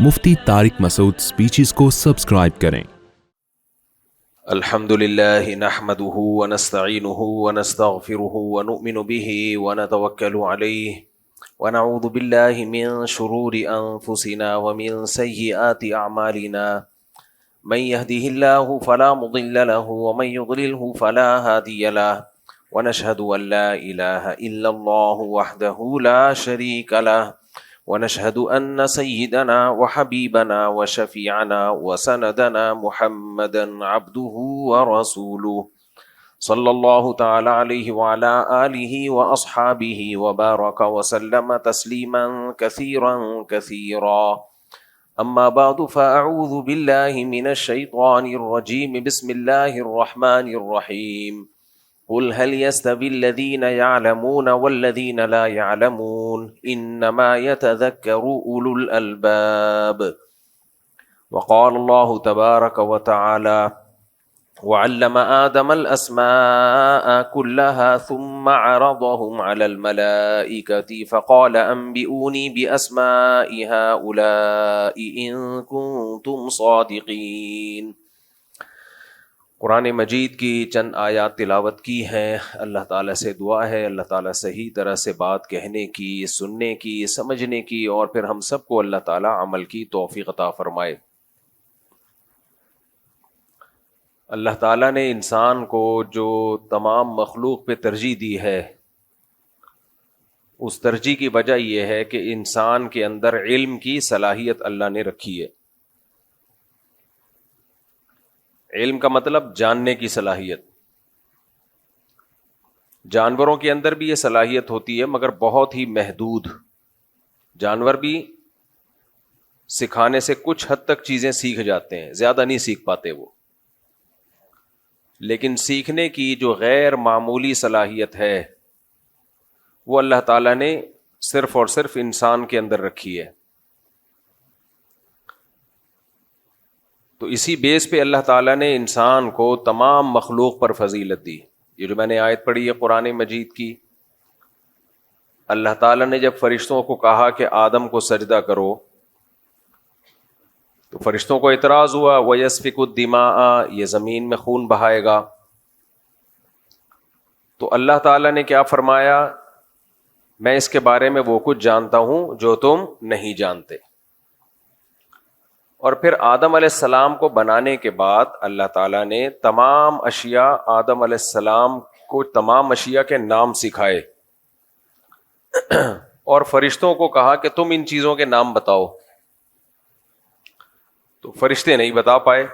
مفتی طارق مسعود speeches کو subscribe کریں۔ الحمد لله نحمده ونستعينه ونستغفره ونؤمن به ونتوكل عليه ونعوذ بالله من شرور أنفسنا ومن سيئات أعمالنا من يهده الله فلا مضل له ومن يضلله فلا هادي له ونشهد أن لا إله إلا الله وحده لا شريك له ونشهد أن سيدنا وحبيبنا وشفيعنا وسندنا محمدا عبده ورسوله صلى الله تعالى عليه وعلى آله وأصحابه وبارك وسلم تسليما كثيرا كثيرا أما بعد فأعوذ بالله من الشيطان الرجيم بسم الله الرحمن الرحيم قل هل يستوي الذين يعلمون والذين لا يعلمون إنما يتذكر أولو الألباب وقال الله تبارك وتعالى وعلم آدم الأسماء كلها ثم عرضهم على الملائكة فقال أنبئوني بأسماء هؤلاء إن كنتم صادقين۔ قرآن مجید کی چند آیات تلاوت کی ہیں۔ اللہ تعالیٰ سے دعا ہے اللہ تعالیٰ صحیح طرح سے بات کہنے کی، سننے کی، سمجھنے کی، اور پھر ہم سب کو اللہ تعالیٰ عمل کی توفیق عطا فرمائے۔ اللہ تعالیٰ نے انسان کو جو تمام مخلوق پہ ترجیح دی ہے، اس ترجیح کی وجہ یہ ہے کہ انسان کے اندر علم کی صلاحیت اللہ نے رکھی ہے۔ علم کا مطلب جاننے کی صلاحیت۔ جانوروں کے اندر بھی یہ صلاحیت ہوتی ہے مگر بہت ہی محدود۔ جانور بھی سکھانے سے کچھ حد تک چیزیں سیکھ جاتے ہیں، زیادہ نہیں سیکھ پاتے وہ، لیکن سیکھنے کی جو غیر معمولی صلاحیت ہے وہ اللہ تعالیٰ نے صرف اور صرف انسان کے اندر رکھی ہے۔ تو اسی بیس پہ اللہ تعالیٰ نے انسان کو تمام مخلوق پر فضیلت دی۔ یہ جو میں نے آیت پڑھی ہے قرآن مجید کی، اللہ تعالیٰ نے جب فرشتوں کو کہا کہ آدم کو سجدہ کرو تو فرشتوں کو اعتراض ہوا وَيَسْفِكُ الدِّمَاءَ، یہ زمین میں خون بہائے گا۔ تو اللہ تعالیٰ نے کیا فرمایا؟ میں اس کے بارے میں وہ کچھ جانتا ہوں جو تم نہیں جانتے۔ اور پھر آدم علیہ السلام کو بنانے کے بعد اللہ تعالیٰ نے تمام اشیاء، آدم علیہ السلام کو تمام اشیاء کے نام سکھائے اور فرشتوں کو کہا کہ تم ان چیزوں کے نام بتاؤ، تو فرشتے نہیں بتا پائے۔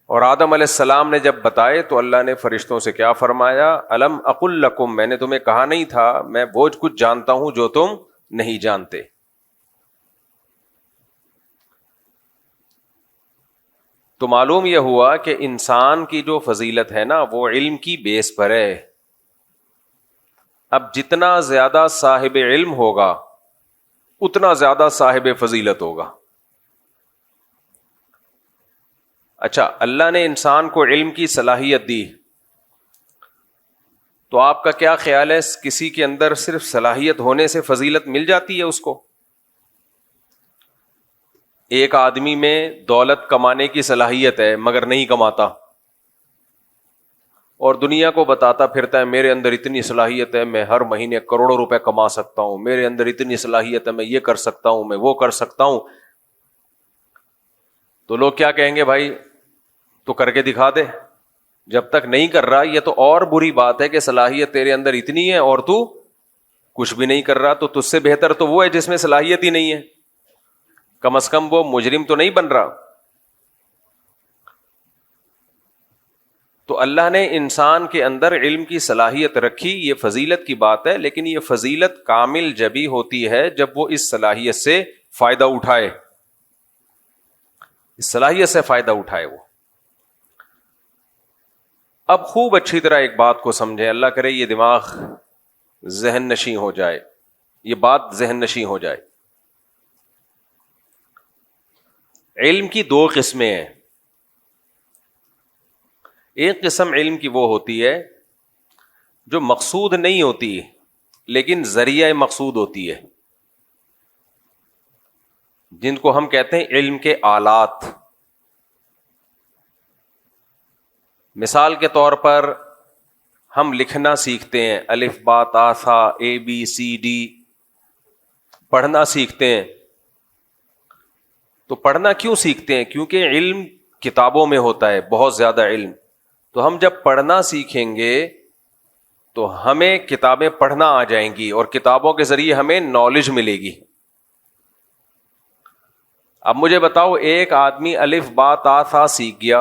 اور آدم علیہ السلام نے جب بتائے تو اللہ نے فرشتوں سے کیا فرمایا؟ الم اقل لکم، میں نے تمہیں کہا نہیں تھا میں وہ کچھ جانتا ہوں جو تم نہیں جانتے۔ تو معلوم یہ ہوا کہ انسان کی جو فضیلت ہے نا وہ علم کی بیس پر ہے۔ اب جتنا زیادہ صاحب علم ہوگا اتنا زیادہ صاحب فضیلت ہوگا۔ اچھا، اللہ نے انسان کو علم کی صلاحیت دی، تو آپ کا کیا خیال ہے کسی کے اندر صرف صلاحیت ہونے سے فضیلت مل جاتی ہے اس کو؟ ایک آدمی میں دولت کمانے کی صلاحیت ہے مگر نہیں کماتا، اور دنیا کو بتاتا پھرتا ہے میرے اندر اتنی صلاحیت ہے، میں ہر مہینے کروڑوں روپے کما سکتا ہوں، میرے اندر اتنی صلاحیت ہے، میں یہ کر سکتا ہوں، میں وہ کر سکتا ہوں۔ تو لوگ کیا کہیں گے؟ بھائی تو کر کے دکھا دے۔ جب تک نہیں کر رہا یہ تو اور بری بات ہے کہ صلاحیت تیرے اندر اتنی ہے اور تو کچھ بھی نہیں کر رہا، تو تجھ سے بہتر تو وہ ہے جس میں صلاحیت ہی نہیں ہے، کم از کم وہ مجرم تو نہیں بن رہا۔ تو اللہ نے انسان کے اندر علم کی صلاحیت رکھی، یہ فضیلت کی بات ہے، لیکن یہ فضیلت کامل جبھی ہوتی ہے جب وہ اس صلاحیت سے فائدہ اٹھائے، اس صلاحیت سے فائدہ اٹھائے وہ۔ اب خوب اچھی طرح ایک بات کو سمجھیں، اللہ کرے یہ دماغ ذہن نشیں ہو جائے، یہ بات ذہن نشیں ہو جائے۔ علم کی دو قسمیں ہیں۔ ایک قسم علم کی وہ ہوتی ہے جو مقصود نہیں ہوتی لیکن ذریعہ مقصود ہوتی ہے۔ جن کو ہم کہتے ہیں علم کے آلات. مثال کے طور پر ہم لکھنا سیکھتے ہیں، الف با تا ثا اے بی سی ڈی، پڑھنا سیکھتے ہیں. تو پڑھنا کیوں سیکھتے ہیں؟ کیونکہ علم کتابوں میں ہوتا ہے، بہت زیادہ علم. تو ہم جب پڑھنا سیکھیں گے تو ہمیں کتابیں پڑھنا آ جائیں گی اور کتابوں کے ذریعے ہمیں نالج ملے گی. اب مجھے بتاؤ، ایک آدمی الف با تا ثا سیکھ گیا،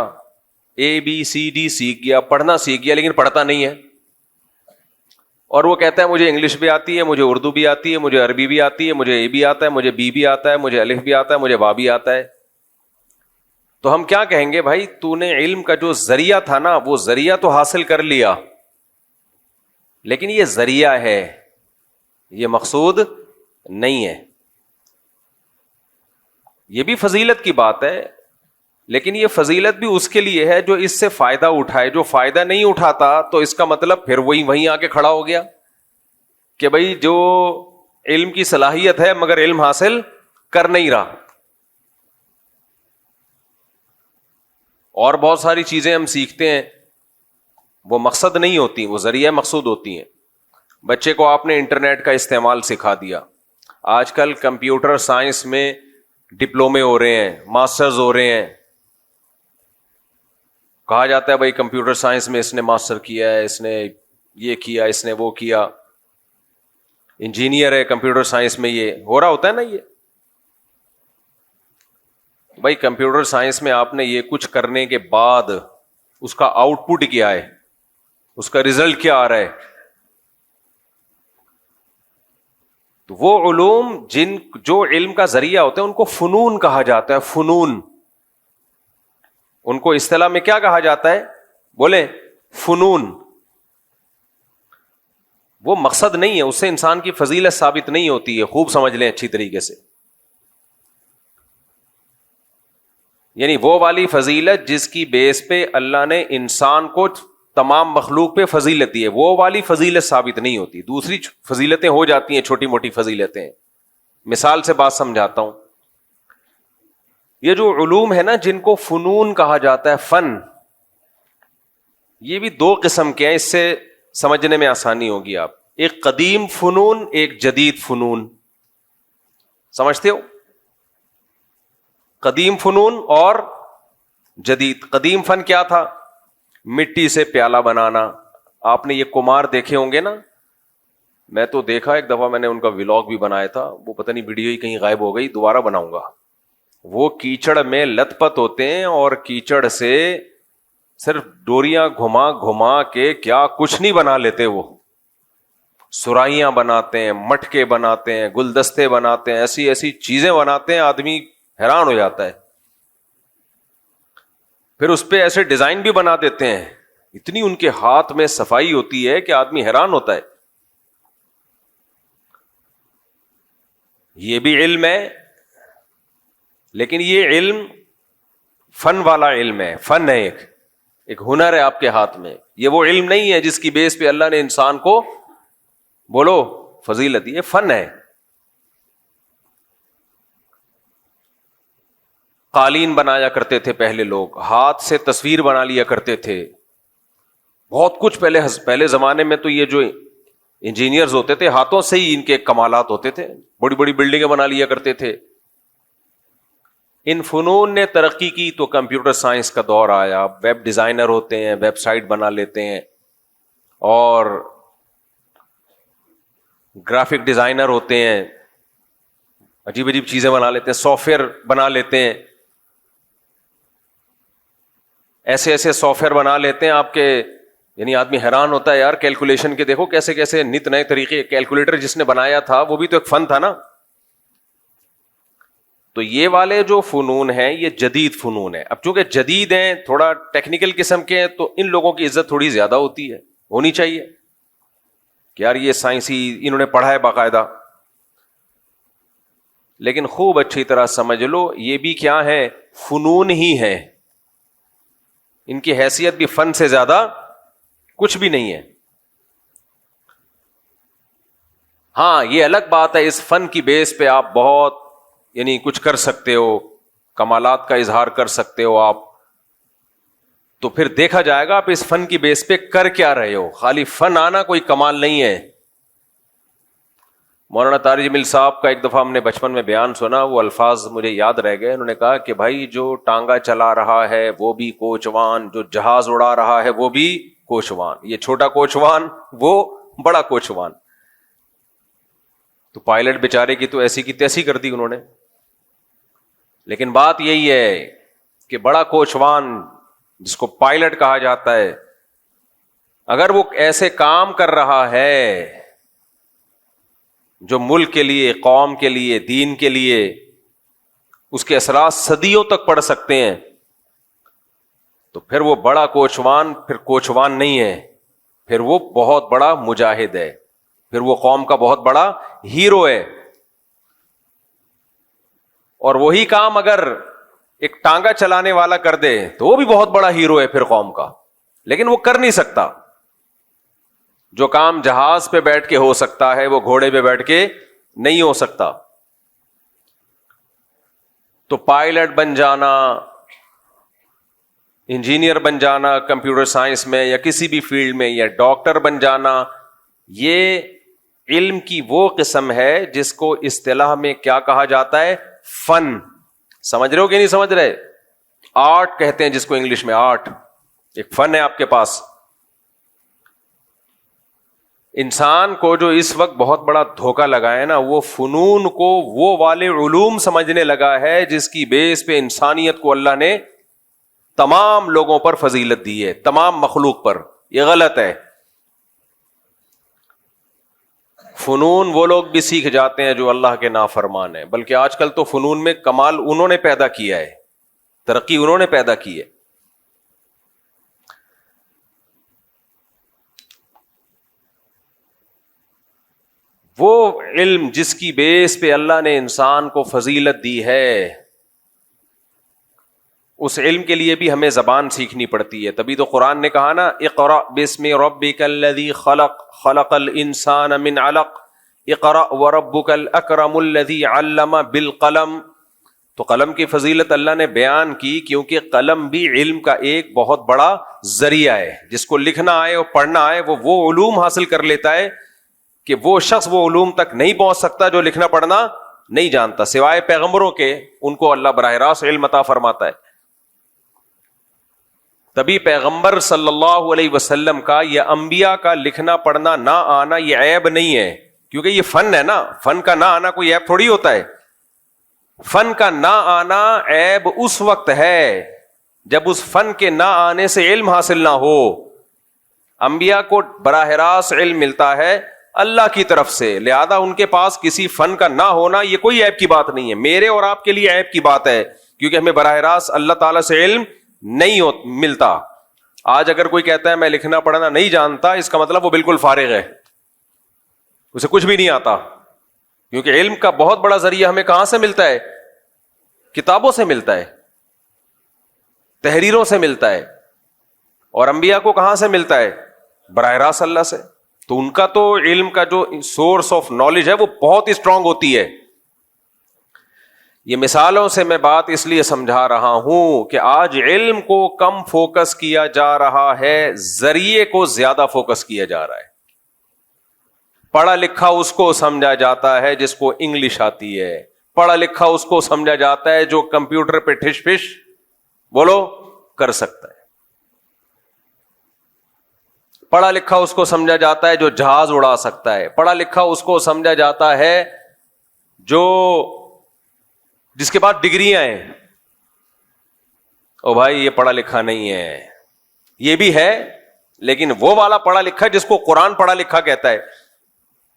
اے بی سی ڈی سیکھ گیا، پڑھنا سیکھ گیا، لیکن پڑھتا نہیں ہے، اور وہ کہتا ہے مجھے انگلش بھی آتی ہے، مجھے اردو بھی آتی ہے، مجھے عربی بھی آتی ہے، مجھے اے بھی آتا ہے، مجھے بی بھی آتا ہے، مجھے الف بھی آتا ہے، مجھے با بھی آتا ہے. تو ہم کیا کہیں گے؟ بھائی تو نے علم کا جو ذریعہ تھا نا، وہ ذریعہ تو حاصل کر لیا، لیکن یہ ذریعہ ہے، یہ مقصود نہیں ہے. یہ بھی فضیلت کی بات ہے، لیکن یہ فضیلت بھی اس کے لیے ہے جو اس سے فائدہ اٹھائے. جو فائدہ نہیں اٹھاتا تو اس کا مطلب پھر وہیں آ کے کھڑا ہو گیا کہ بھائی جو علم کی صلاحیت ہے مگر علم حاصل کر نہیں رہا. اور بہت ساری چیزیں ہم سیکھتے ہیں، وہ مقصد نہیں ہوتی، وہ ذریعہ مقصود ہوتی ہیں. بچے کو آپ نے انٹرنیٹ کا استعمال سکھا دیا. آج کل کمپیوٹر سائنس میں ڈپلومے ہو رہے ہیں، ماسٹرز ہو رہے ہیں. کہا جاتا ہے بھائی کمپیوٹر سائنس میں اس نے ماسٹر کیا ہے، اس نے یہ کیا، اس نے وہ کیا، انجینئر ہے کمپیوٹر سائنس میں. یہ ہو رہا ہوتا ہے نا. یہ بھائی کمپیوٹر سائنس میں آپ نے یہ کچھ کرنے کے بعد اس کا آؤٹ پٹ کیا ہے، اس کا ریزلٹ کیا آ رہا ہے؟ تو وہ علوم جو علم کا ذریعہ ہوتے ہیں ان کو فنون کہا جاتا ہے. فنون، ان کو اصطلاح میں کیا کہا جاتا ہے؟ بولیں، فنون. وہ مقصد نہیں ہے، اس سے انسان کی فضیلت ثابت نہیں ہوتی ہے. خوب سمجھ لیں اچھی طریقے سے. یعنی وہ والی فضیلت جس کی بیس پہ اللہ نے انسان کو تمام مخلوق پہ فضیلت دی ہے، وہ والی فضیلت ثابت نہیں ہوتی. دوسری فضیلتیں ہو جاتی ہیں، چھوٹی موٹی فضیلتیں. مثال سے بات سمجھاتا ہوں. یہ جو علوم ہے نا جن کو فنون کہا جاتا ہے، فن، یہ بھی دو قسم کے ہیں. اس سے سمجھنے میں آسانی ہوگی. آپ ایک قدیم فنون، ایک جدید فنون. سمجھتے ہو؟ قدیم فنون اور جدید. قدیم فن کیا تھا؟ مٹی سے پیالہ بنانا. آپ نے یہ کمار دیکھے ہوں گے نا. میں تو دیکھا، ایک دفعہ میں نے ان کا ولاگ بھی بنایا تھا، وہ پتہ نہیں ویڈیو ہی کہیں غائب ہو گئی، دوبارہ بناؤں گا. وہ کیچڑ میں لت پت ہوتے ہیں اور کیچڑ سے صرف ڈوریاں گھما گھما کے کیا کچھ نہیں بنا لیتے. وہ سرائیاں بناتے ہیں، مٹکے بناتے ہیں، گلدستے بناتے ہیں، ایسی ایسی چیزیں بناتے ہیں، آدمی حیران ہو جاتا ہے. پھر اس پہ ایسے ڈیزائن بھی بنا دیتے ہیں، اتنی ان کے ہاتھ میں صفائی ہوتی ہے کہ آدمی حیران ہوتا ہے. یہ بھی علم ہے، لیکن یہ علم فن والا علم ہے. فن ہے، ایک ہنر ہے آپ کے ہاتھ میں. یہ وہ علم نہیں ہے جس کی بیس پہ اللہ نے انسان کو بولو فضیلت. یہ فن ہے. قالین بنایا کرتے تھے پہلے لوگ، ہاتھ سے تصویر بنا لیا کرتے تھے. بہت کچھ پہلے زمانے میں تو یہ جو انجینئرز ہوتے تھے ہاتھوں سے ہی ان کے کمالات ہوتے تھے. بڑی بڑی بلڈنگیں بنا لیا کرتے تھے. ان فنون نے ترقی کی تو کمپیوٹر سائنس کا دور آیا. ویب ڈیزائنر ہوتے ہیں، ویب سائٹ بنا لیتے ہیں، اور گرافک ڈیزائنر ہوتے ہیں، عجیب عجیب چیزیں بنا لیتے ہیں، سافٹ ویئر بنا لیتے ہیں. ایسے ایسے سافٹ ویئر بنا لیتے ہیں آپ کے، یعنی آدمی حیران ہوتا ہے یار. کیلکولیشن کے دیکھو کیسے کیسے نت نئے طریقے. کیلکولیٹر جس نے بنایا تھا وہ بھی تو ایک فن تھا نا. تو یہ والے جو فنون ہیں یہ جدید فنون ہے. اب چونکہ جدید ہیں، تھوڑا ٹیکنیکل قسم کے ہیں، تو ان لوگوں کی عزت تھوڑی زیادہ ہوتی ہے، ہونی چاہیے کہ یار یہ سائنسی انہوں نے پڑھا ہے باقاعدہ. لیکن خوب اچھی طرح سمجھ لو یہ بھی کیا ہے؟ فنون ہی ہے. ان کی حیثیت بھی فن سے زیادہ کچھ بھی نہیں ہے. ہاں یہ الگ بات ہے، اس فن کی بیس پہ آپ بہت یعنی کچھ کر سکتے ہو, کمالات کا اظہار کر سکتے ہو آپ, تو پھر دیکھا جائے گا آپ اس فن کی بیس پہ کر کیا رہے ہو. خالی فن آنا کوئی کمال نہیں ہے. مولانا طارق جمیل صاحب کا ایک دفعہ ہم نے بچپن میں بیان سنا, وہ الفاظ مجھے یاد رہ گئے. انہوں نے کہا کہ بھائی جو ٹانگا چلا رہا ہے وہ بھی کوچوان, جو جہاز اڑا رہا ہے وہ بھی کوچوان. یہ چھوٹا کوچوان, وہ بڑا کوچوان. تو پائلٹ بیچارے کی تو ایسی کی تیسی کر دی انہوں نے. لیکن بات یہی ہے کہ بڑا کوچوان جس کو پائلٹ کہا جاتا ہے, اگر وہ ایسے کام کر رہا ہے جو ملک کے لیے, قوم کے لیے, دین کے لیے اس کے اثرات صدیوں تک پڑ سکتے ہیں, تو پھر وہ بڑا کوچوان پھر کوچوان نہیں ہے, پھر وہ بہت بڑا مجاہد ہے, پھر وہ قوم کا بہت بڑا ہیرو ہے. اور وہی کام اگر ایک ٹانگا چلانے والا کر دے تو وہ بھی بہت بڑا ہیرو ہے پھر قوم کا, لیکن وہ کر نہیں سکتا. جو کام جہاز پہ بیٹھ کے ہو سکتا ہے وہ گھوڑے پہ بیٹھ کے نہیں ہو سکتا. تو پائلٹ بن جانا, انجینئر بن جانا کمپیوٹر سائنس میں یا کسی بھی فیلڈ میں, یا ڈاکٹر بن جانا, یہ علم کی وہ قسم ہے جس کو اصطلاح میں کیا کہا جاتا ہے, فن. سمجھ رہے ہو کہ نہیں سمجھ رہے؟ آرٹ کہتے ہیں جس کو انگلش میں, آرٹ ایک فن ہے آپ کے پاس. انسان کو جو اس وقت بہت بڑا دھوکہ لگا ہے نا, وہ فنون کو وہ والے علوم سمجھنے لگا ہے جس کی بیس پہ انسانیت کو اللہ نے تمام لوگوں پر فضیلت دی ہے, تمام مخلوق پر. یہ غلط ہے. فنون وہ لوگ بھی سیکھ جاتے ہیں جو اللہ کے نافرمان ہیں, بلکہ آج کل تو فنون میں کمال انہوں نے پیدا کیا ہے, ترقی انہوں نے پیدا کی ہے. وہ علم جس کی بیس پہ اللہ نے انسان کو فضیلت دی ہے, اس علم کے لیے بھی ہمیں زبان سیکھنی پڑتی ہے. تبھی تو قرآن نے کہا نا, اقرأ بسم ربک الذی خلق خلق الانسان من علق اقرأ وربک الاکرم الذی علم بالقلم. تو قلم کی فضیلت اللہ نے بیان کی, کیونکہ قلم بھی علم کا ایک بہت بڑا ذریعہ ہے. جس کو لکھنا آئے اور پڑھنا آئے وہ علوم حاصل کر لیتا ہے کہ وہ شخص وہ علوم تک نہیں پہنچ سکتا جو لکھنا پڑھنا نہیں جانتا, سوائے پیغمبروں کے. ان کو اللہ براہ راست علم عطا فرماتا ہے. تبھی پیغمبر صلی اللہ علیہ وسلم کا یا انبیاء کا لکھنا پڑھنا نہ آنا یہ عیب نہیں ہے, کیونکہ یہ فن ہے نا. فن کا نہ آنا کوئی عیب تھوڑی ہوتا ہے. فن کا نہ آنا عیب اس وقت ہے جب اس فن کے نہ آنے سے علم حاصل نہ ہو. انبیاء کو براہ راست علم ملتا ہے اللہ کی طرف سے, لہذا ان کے پاس کسی فن کا نہ ہونا یہ کوئی عیب کی بات نہیں ہے. میرے اور آپ کے لیے عیب کی بات ہے, کیونکہ ہمیں براہ راست اللہ تعالیٰ سے علم نہیں ملتا. آج اگر کوئی کہتا ہے میں لکھنا پڑھنا نہیں جانتا, اس کا مطلب وہ بالکل فارغ ہے, اسے کچھ بھی نہیں آتا. کیونکہ علم کا بہت بڑا ذریعہ ہمیں کہاں سے ملتا ہے؟ کتابوں سے ملتا ہے, تحریروں سے ملتا ہے. اور انبیاء کو کہاں سے ملتا ہے؟ براہ راست اللہ سے. تو ان کا تو علم کا جو سورس آف نالج ہے وہ بہت ہی اسٹرانگ ہوتی ہے. یہ مثالوں سے میں بات اس لیے سمجھا رہا ہوں کہ آج علم کو کم فوکس کیا جا رہا ہے, ذریعے کو زیادہ فوکس کیا جا رہا ہے. پڑھا لکھا اس کو سمجھا جاتا ہے جس کو انگلش آتی ہے, پڑھا لکھا اس کو سمجھا جاتا ہے جو کمپیوٹر پہ ٹھش پش بولو کر سکتا ہے. پڑھا لکھا اس کو سمجھا جاتا ہے جو جہاز اڑا سکتا ہے. پڑھا لکھا اس کو سمجھا جاتا ہے جو جس کے پاس ڈگریاں ہیں. او بھائی یہ پڑھا لکھا نہیں ہے, یہ بھی ہے لیکن وہ والا پڑھا لکھا جس کو قرآن پڑھا لکھا کہتا ہے.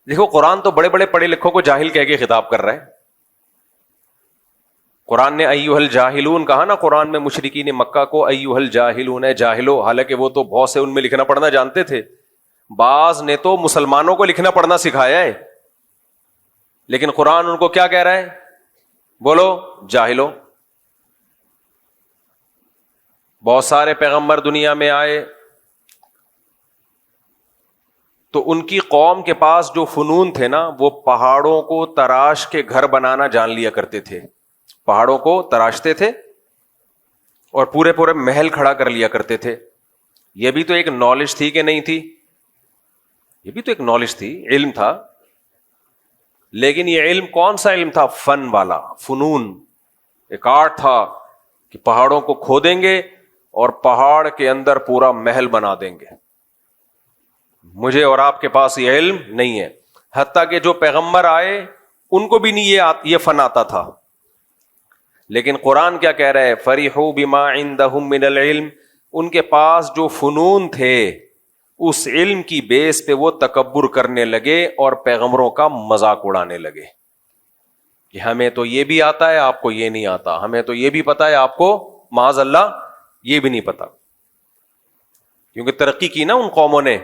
دیکھو قرآن تو بڑے بڑے پڑھے لکھوں کو جاہل کہہ کے خطاب کر رہا ہے. قرآن نے ایھا الجاہلون کہا نا, قرآن میں مشرکین مکہ کو ایھا الجاہلون ہے جاہلو, حالانکہ وہ تو بہت سے ان میں لکھنا پڑھنا جانتے تھے. بعض نے تو مسلمانوں کو لکھنا پڑھنا سکھایا ہے, لیکن قرآن ان کو کیا کہہ رہا ہے؟ بولو جاہلو. بہت سارے پیغمبر دنیا میں آئے, تو ان کی قوم کے پاس جو فنون تھے نا، وہ پہاڑوں کو تراش کے گھر بنانا جان لیا کرتے تھے. پہاڑوں کو تراشتے تھے اور پورے پورے محل کھڑا کر لیا کرتے تھے. یہ بھی تو ایک نالج تھی کہ نہیں تھی؟ یہ بھی تو ایک نالج تھی، علم تھا. لیکن یہ علم کون سا علم تھا؟ فن والا، فنون. ایک آرٹ تھا کہ پہاڑوں کو کھودیں گے اور پہاڑ کے اندر پورا محل بنا دیں گے. مجھے اور آپ کے پاس یہ علم نہیں ہے. حتیٰ کہ جو پیغمبر آئے ان کو بھی نہیں یہ فن آتا تھا. لیکن قرآن کیا کہہ رہا ہے؟ فَرِحُوا بِمَا عِندَهُم مِّنَ الْعِلْمِ. ان کے پاس جو فنون تھے اس علم کی بیس پہ وہ تکبر کرنے لگے اور پیغمبروں کا مذاق اڑانے لگے کہ ہمیں تو یہ بھی آتا ہے، آپ کو یہ نہیں آتا. ہمیں تو یہ بھی پتا ہے، آپ کو معاذ اللہ یہ بھی نہیں پتا. کیونکہ ترقی کی نا ان قوموں نے،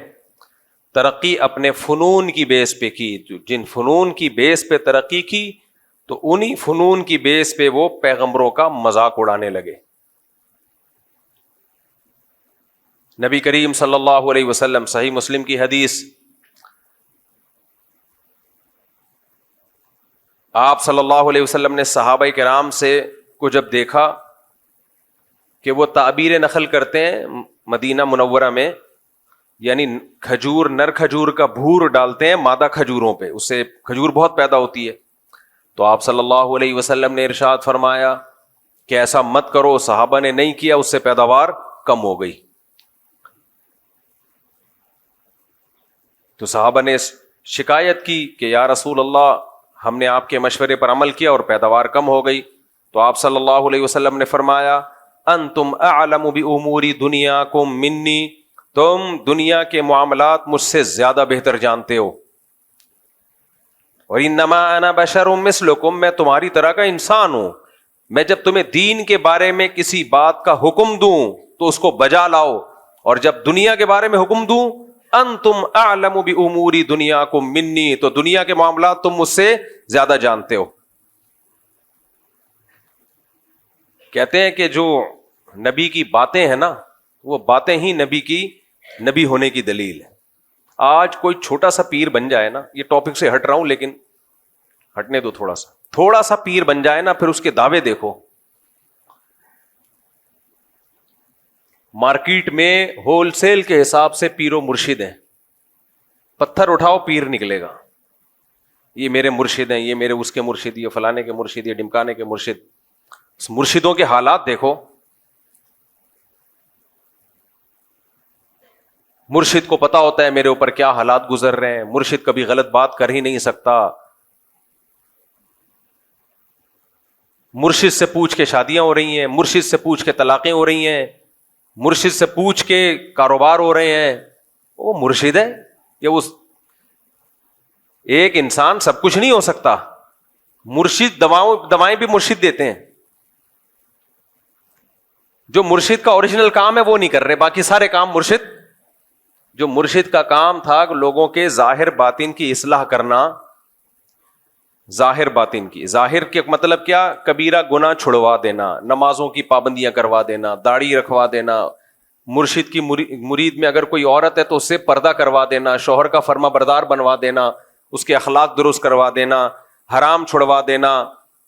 ترقی اپنے فنون کی بیس پہ کی. جن فنون کی بیس پہ ترقی کی تو انہی فنون کی بیس پہ وہ پیغمبروں کا مذاق اڑانے لگے. نبی کریم صلی اللہ علیہ وسلم، صحیح مسلم کی حدیث، آپ صلی اللہ علیہ وسلم نے صحابہ کرام سے کو جب دیکھا کہ وہ تعبیر نخل کرتے ہیں مدینہ منورہ میں، یعنی کھجور، نر کھجور کا بھور ڈالتے ہیں مادہ کھجوروں پہ، اس سے کھجور بہت پیدا ہوتی ہے. تو آپ صلی اللہ علیہ وسلم نے ارشاد فرمایا کہ ایسا مت کرو. صحابہ نے نہیں کیا، اس سے پیداوار کم ہو گئی. تو صحابہ نے شکایت کی کہ یا رسول اللہ، ہم نے آپ کے مشورے پر عمل کیا اور پیداوار کم ہو گئی. تو آپ صلی اللہ علیہ وسلم نے فرمایا انتم اعلم بامور دنیاکم منی. تم دنیا کے معاملات مجھ سے زیادہ بہتر جانتے ہو. اور انما انا بشر مثلکم، میں تمہاری طرح کا انسان ہوں. میں جب تمہیں دین کے بارے میں کسی بات کا حکم دوں تو اس کو بجا لاؤ، اور جب دنیا کے بارے میں حکم دوں انتم اعلم بامور دنیاکم منی، تو دنیا کے معاملات تم مجھ سے زیادہ جانتے ہو. کہتے ہیں کہ جو نبی کی باتیں ہیں نا، وہ باتیں ہی نبی ہونے کی دلیل ہے. آج کوئی چھوٹا سا پیر بن جائے نا، یہ ٹاپک سے ہٹ رہا ہوں لیکن ہٹنے دو، تھوڑا سا پیر بن جائے نا، پھر اس کے دعوے دیکھو. مارکیٹ میں ہول سیل کے حساب سے پیر و مرشد ہیں. پتھر اٹھاؤ پیر نکلے گا. یہ میرے مرشد ہیں، یہ میرے اس کے مرشد، یہ فلانے کے مرشد، یہ ڈمکانے کے مرشد. اس مرشدوں کے حالات دیکھو. مرشد کو پتا ہوتا ہے میرے اوپر کیا حالات گزر رہے ہیں. مرشد کبھی غلط بات کر ہی نہیں سکتا. مرشد سے پوچھ کے شادیاں ہو رہی ہیں، مرشد سے پوچھ کے طلاقیں ہو رہی ہیں، مرشد سے پوچھ کے کاروبار ہو رہے ہیں. وہ مرشد ہے یا اس ایک انسان سب کچھ نہیں ہو سکتا. مرشد دوائیں بھی مرشد دیتے ہیں. جو مرشد کا اوریجنل کام ہے وہ نہیں کر رہے، باقی سارے کام مرشد. جو مرشد کا کام تھا لوگوں کے ظاہر باطن کی اصلاح کرنا. ظاہر باطن کی، ظاہر کے مطلب کیا؟ کبیرہ گناہ چھڑوا دینا، نمازوں کی پابندیاں کروا دینا، داڑھی رکھوا دینا. مرشد کی مرید میں اگر کوئی عورت ہے تو اس سے پردہ کروا دینا، شوہر کا فرما بردار بنوا دینا، اس کے اخلاق درست کروا دینا، حرام چھڑوا دینا،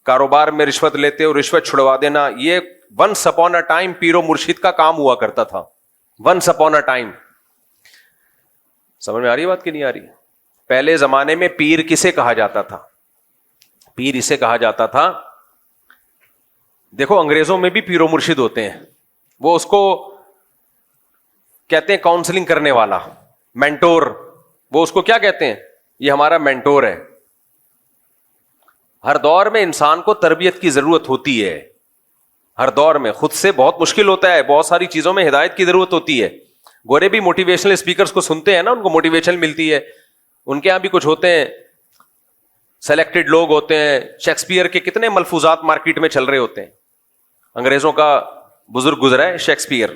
کاروبار میں رشوت لیتے ہو رشوت چھڑوا دینا. یہ ونس اپون اے ٹائم پیر و مرشد کا کام ہوا کرتا تھا. Once upon a time. سمجھ میں آ رہی ہے بات کہ نہیں آ رہی؟ پہلے زمانے میں پیر کسے کہا جاتا تھا؟ پیر اسے کہا جاتا تھا، دیکھو انگریزوں میں بھی پیر و مرشد ہوتے ہیں، وہ اس کو کہتے ہیں کاؤنسلنگ کرنے والا، مینٹور. وہ اس کو کیا کہتے ہیں؟ یہ ہمارا مینٹور ہے. ہر دور میں انسان کو تربیت کی ضرورت ہوتی ہے. ہر دور میں خود سے بہت مشکل ہوتا ہے، بہت ساری چیزوں میں ہدایت کی ضرورت ہوتی ہے. گورے بھی موٹیویشنل اسپیکرز کو سنتے ہیں نا، ان کو موٹیویشن ملتی ہے. ان کے یہاں بھی کچھ ہوتے ہیں، سلیکٹڈ لوگ ہوتے ہیں. شیکسپیئر کے کتنے ملفوظات مارکیٹ میں چل رہے ہوتے ہیں. انگریزوں کا بزرگ گزرا ہے شیکسپیئر.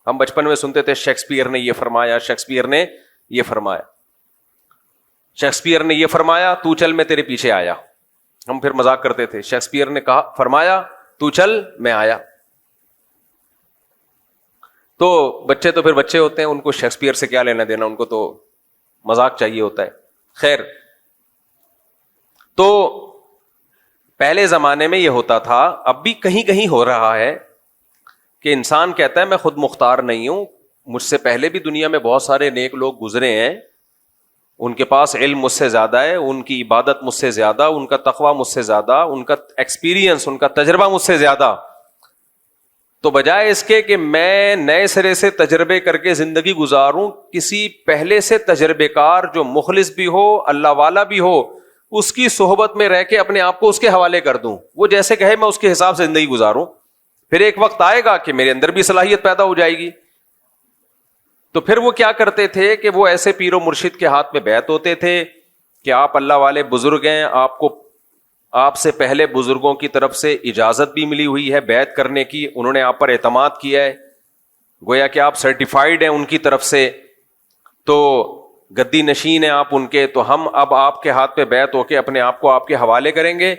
ہم بچپن میں سنتے تھے شیکسپیئر نے یہ فرمایا، شیکسپیئر نے یہ فرمایا، شیکسپیئر نے یہ فرمایا، تو چل میں تیرے پیچھے آیا. ہم پھر مذاق کرتے تھے، شیکسپیئر نے کہا فرمایا تو چل میں آیا. تو بچے تو پھر بچے ہوتے ہیں، ان کو شیکسپیئر سے کیا لینا دینا، ان کو تو مذاق چاہیے ہوتا ہے. خیر, تو پہلے زمانے میں یہ ہوتا تھا, اب بھی کہیں کہیں ہو رہا ہے کہ انسان کہتا ہے میں خود مختار نہیں ہوں, مجھ سے پہلے بھی دنیا میں بہت سارے نیک لوگ گزرے ہیں, ان کے پاس علم مجھ سے زیادہ ہے, ان کی عبادت مجھ سے زیادہ, ان کا تقویٰ مجھ سے زیادہ, ان کا ایکسپیرینس, ان کا تجربہ مجھ سے زیادہ. تو بجائے اس کے کہ میں نئے سرے سے تجربے کر کے زندگی گزاروں, کسی پہلے سے تجربے کار جو مخلص بھی ہو, اللہ والا بھی ہو, اس کی صحبت میں رہ کے اپنے آپ کو اس کے حوالے کر دوں, وہ جیسے کہے میں اس کے حساب سے زندگی گزاروں. پھر ایک وقت آئے گا کہ میرے اندر بھی صلاحیت پیدا ہو جائے گی. تو پھر وہ کیا کرتے تھے کہ وہ ایسے پیر و مرشد کے ہاتھ میں بیعت ہوتے تھے کہ آپ اللہ والے بزرگ ہیں, آپ سے پہلے بزرگوں کی طرف سے اجازت بھی ملی ہوئی ہے بیعت کرنے کی, انہوں نے آپ پر اعتماد کیا ہے, گویا کہ آپ سرٹیفائیڈ ہیں ان کی طرف سے, تو گدی نشین ہیں آپ ان کے, تو ہم اب آپ کے ہاتھ پہ بیعت ہو کے اپنے آپ کو آپ کے حوالے کریں گے.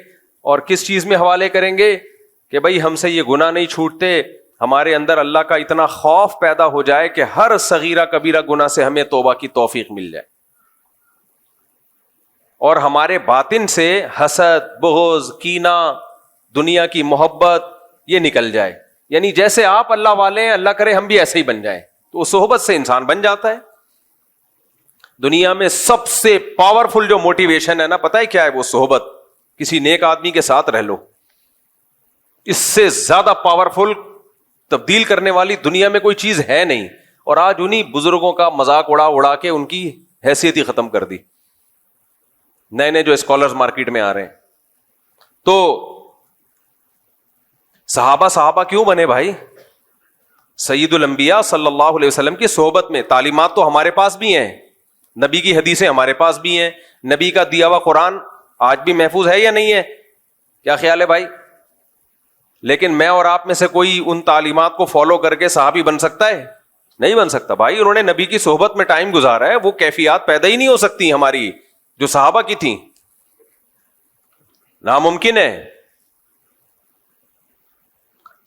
اور کس چیز میں حوالے کریں گے کہ بھائی ہم سے یہ گناہ نہیں چھوٹتے, ہمارے اندر اللہ کا اتنا خوف پیدا ہو جائے کہ ہر صغیرہ کبیرہ گناہ سے ہمیں توبہ کی توفیق مل جائے, اور ہمارے باطن سے حسد, بغض, کینہ, دنیا کی محبت یہ نکل جائے. یعنی جیسے آپ اللہ والے ہیں, اللہ کرے ہم بھی ایسے ہی بن جائیں. تو اس صحبت سے انسان بن جاتا ہے. دنیا میں سب سے پاورفل جو موٹیویشن ہے نا, پتہ ہے کیا ہے؟ وہ صحبت. کسی نیک آدمی کے ساتھ رہ لو, اس سے زیادہ پاورفل, تبدیل کرنے والی دنیا میں کوئی چیز ہے نہیں. اور آج انہی بزرگوں کا مذاق اڑا کے ان کی حیثیت ہی ختم کر دی. نئے نئے جو اسکالرز مارکیٹ میں آ رہے ہیں. تو صحابہ کیوں بنے بھائی؟ سید الانبیاء صلی اللہ علیہ وسلم کی صحبت میں. تعلیمات تو ہمارے پاس بھی ہیں, نبی کی حدیثیں ہمارے پاس بھی ہیں, نبی کا دیا ہوا قرآن آج بھی محفوظ ہے یا نہیں ہے؟ کیا خیال ہے بھائی؟ لیکن میں اور آپ میں سے کوئی ان تعلیمات کو فالو کر کے صحابی بن سکتا ہے؟ نہیں بن سکتا بھائی. انہوں نے نبی کی صحبت میں ٹائم گزارا ہے, وہ کیفیات پیدا ہی نہیں ہو سکتی ہماری جو صحابہ کی تھیں, ناممکن ہے.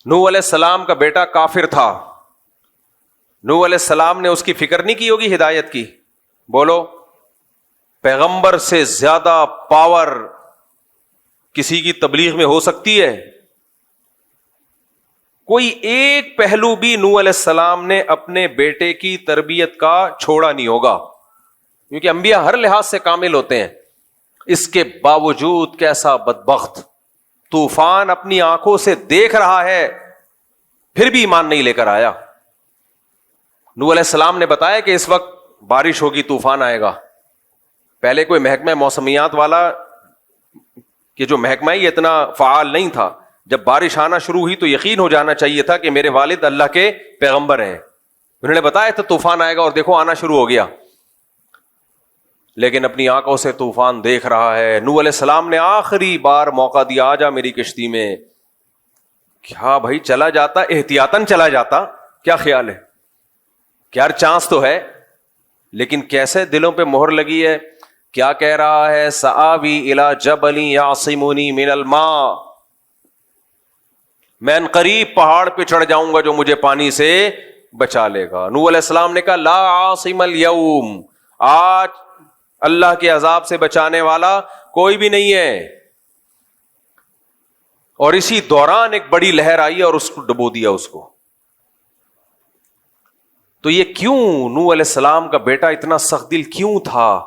نوح علیہ السلام کا بیٹا کافر تھا, نوح علیہ السلام نے اس کی فکر نہیں کی ہوگی ہدایت کی؟ بولو, پیغمبر سے زیادہ پاور کسی کی تبلیغ میں ہو سکتی ہے؟ کوئی ایک پہلو بھی نوح علیہ السلام نے اپنے بیٹے کی تربیت کا چھوڑا نہیں ہوگا, کیونکہ انبیاء ہر لحاظ سے کامل ہوتے ہیں. اس کے باوجود کیسا بدبخت, طوفان اپنی آنکھوں سے دیکھ رہا ہے پھر بھی ایمان نہیں لے کر آیا. نوح علیہ السلام نے بتایا کہ اس وقت بارش ہوگی, طوفان آئے گا. پہلے کوئی محکمہ موسمیات والا, کہ جو محکمہ ہی اتنا فعال نہیں تھا, جب بارش آنا شروع ہوئی تو یقین ہو جانا چاہیے تھا کہ میرے والد اللہ کے پیغمبر ہیں. انہوں نے بتایا تھا طوفان آئے گا, اور دیکھو آنا شروع ہو گیا. لیکن اپنی آنکھوں سے طوفان دیکھ رہا ہے. نوح علیہ السلام نے آخری بار موقع دیا, آ جا میری کشتی میں. کیا بھائی چلا جاتا, احتیاطاً چلا جاتا, کیا خیال ہے؟ کیا چانس تو ہے, لیکن کیسے دلوں پہ مہر لگی ہے. کیا کہہ رہا ہے؟ سآوی الی جبل یعصمنی من الماء, میں ان قریب پہاڑ پہ چڑھ جاؤں گا جو مجھے پانی سے بچا لے گا. نوح علیہ السلام نے کہا لا عاصم اليوم, آج اللہ کے عذاب سے بچانے والا کوئی بھی نہیں ہے. اور اسی دوران ایک بڑی لہر آئی اور اس کو ڈبو دیا اس کو. تو یہ کیوں نوح علیہ السلام کا بیٹا اتنا سخت دل کیوں تھا؟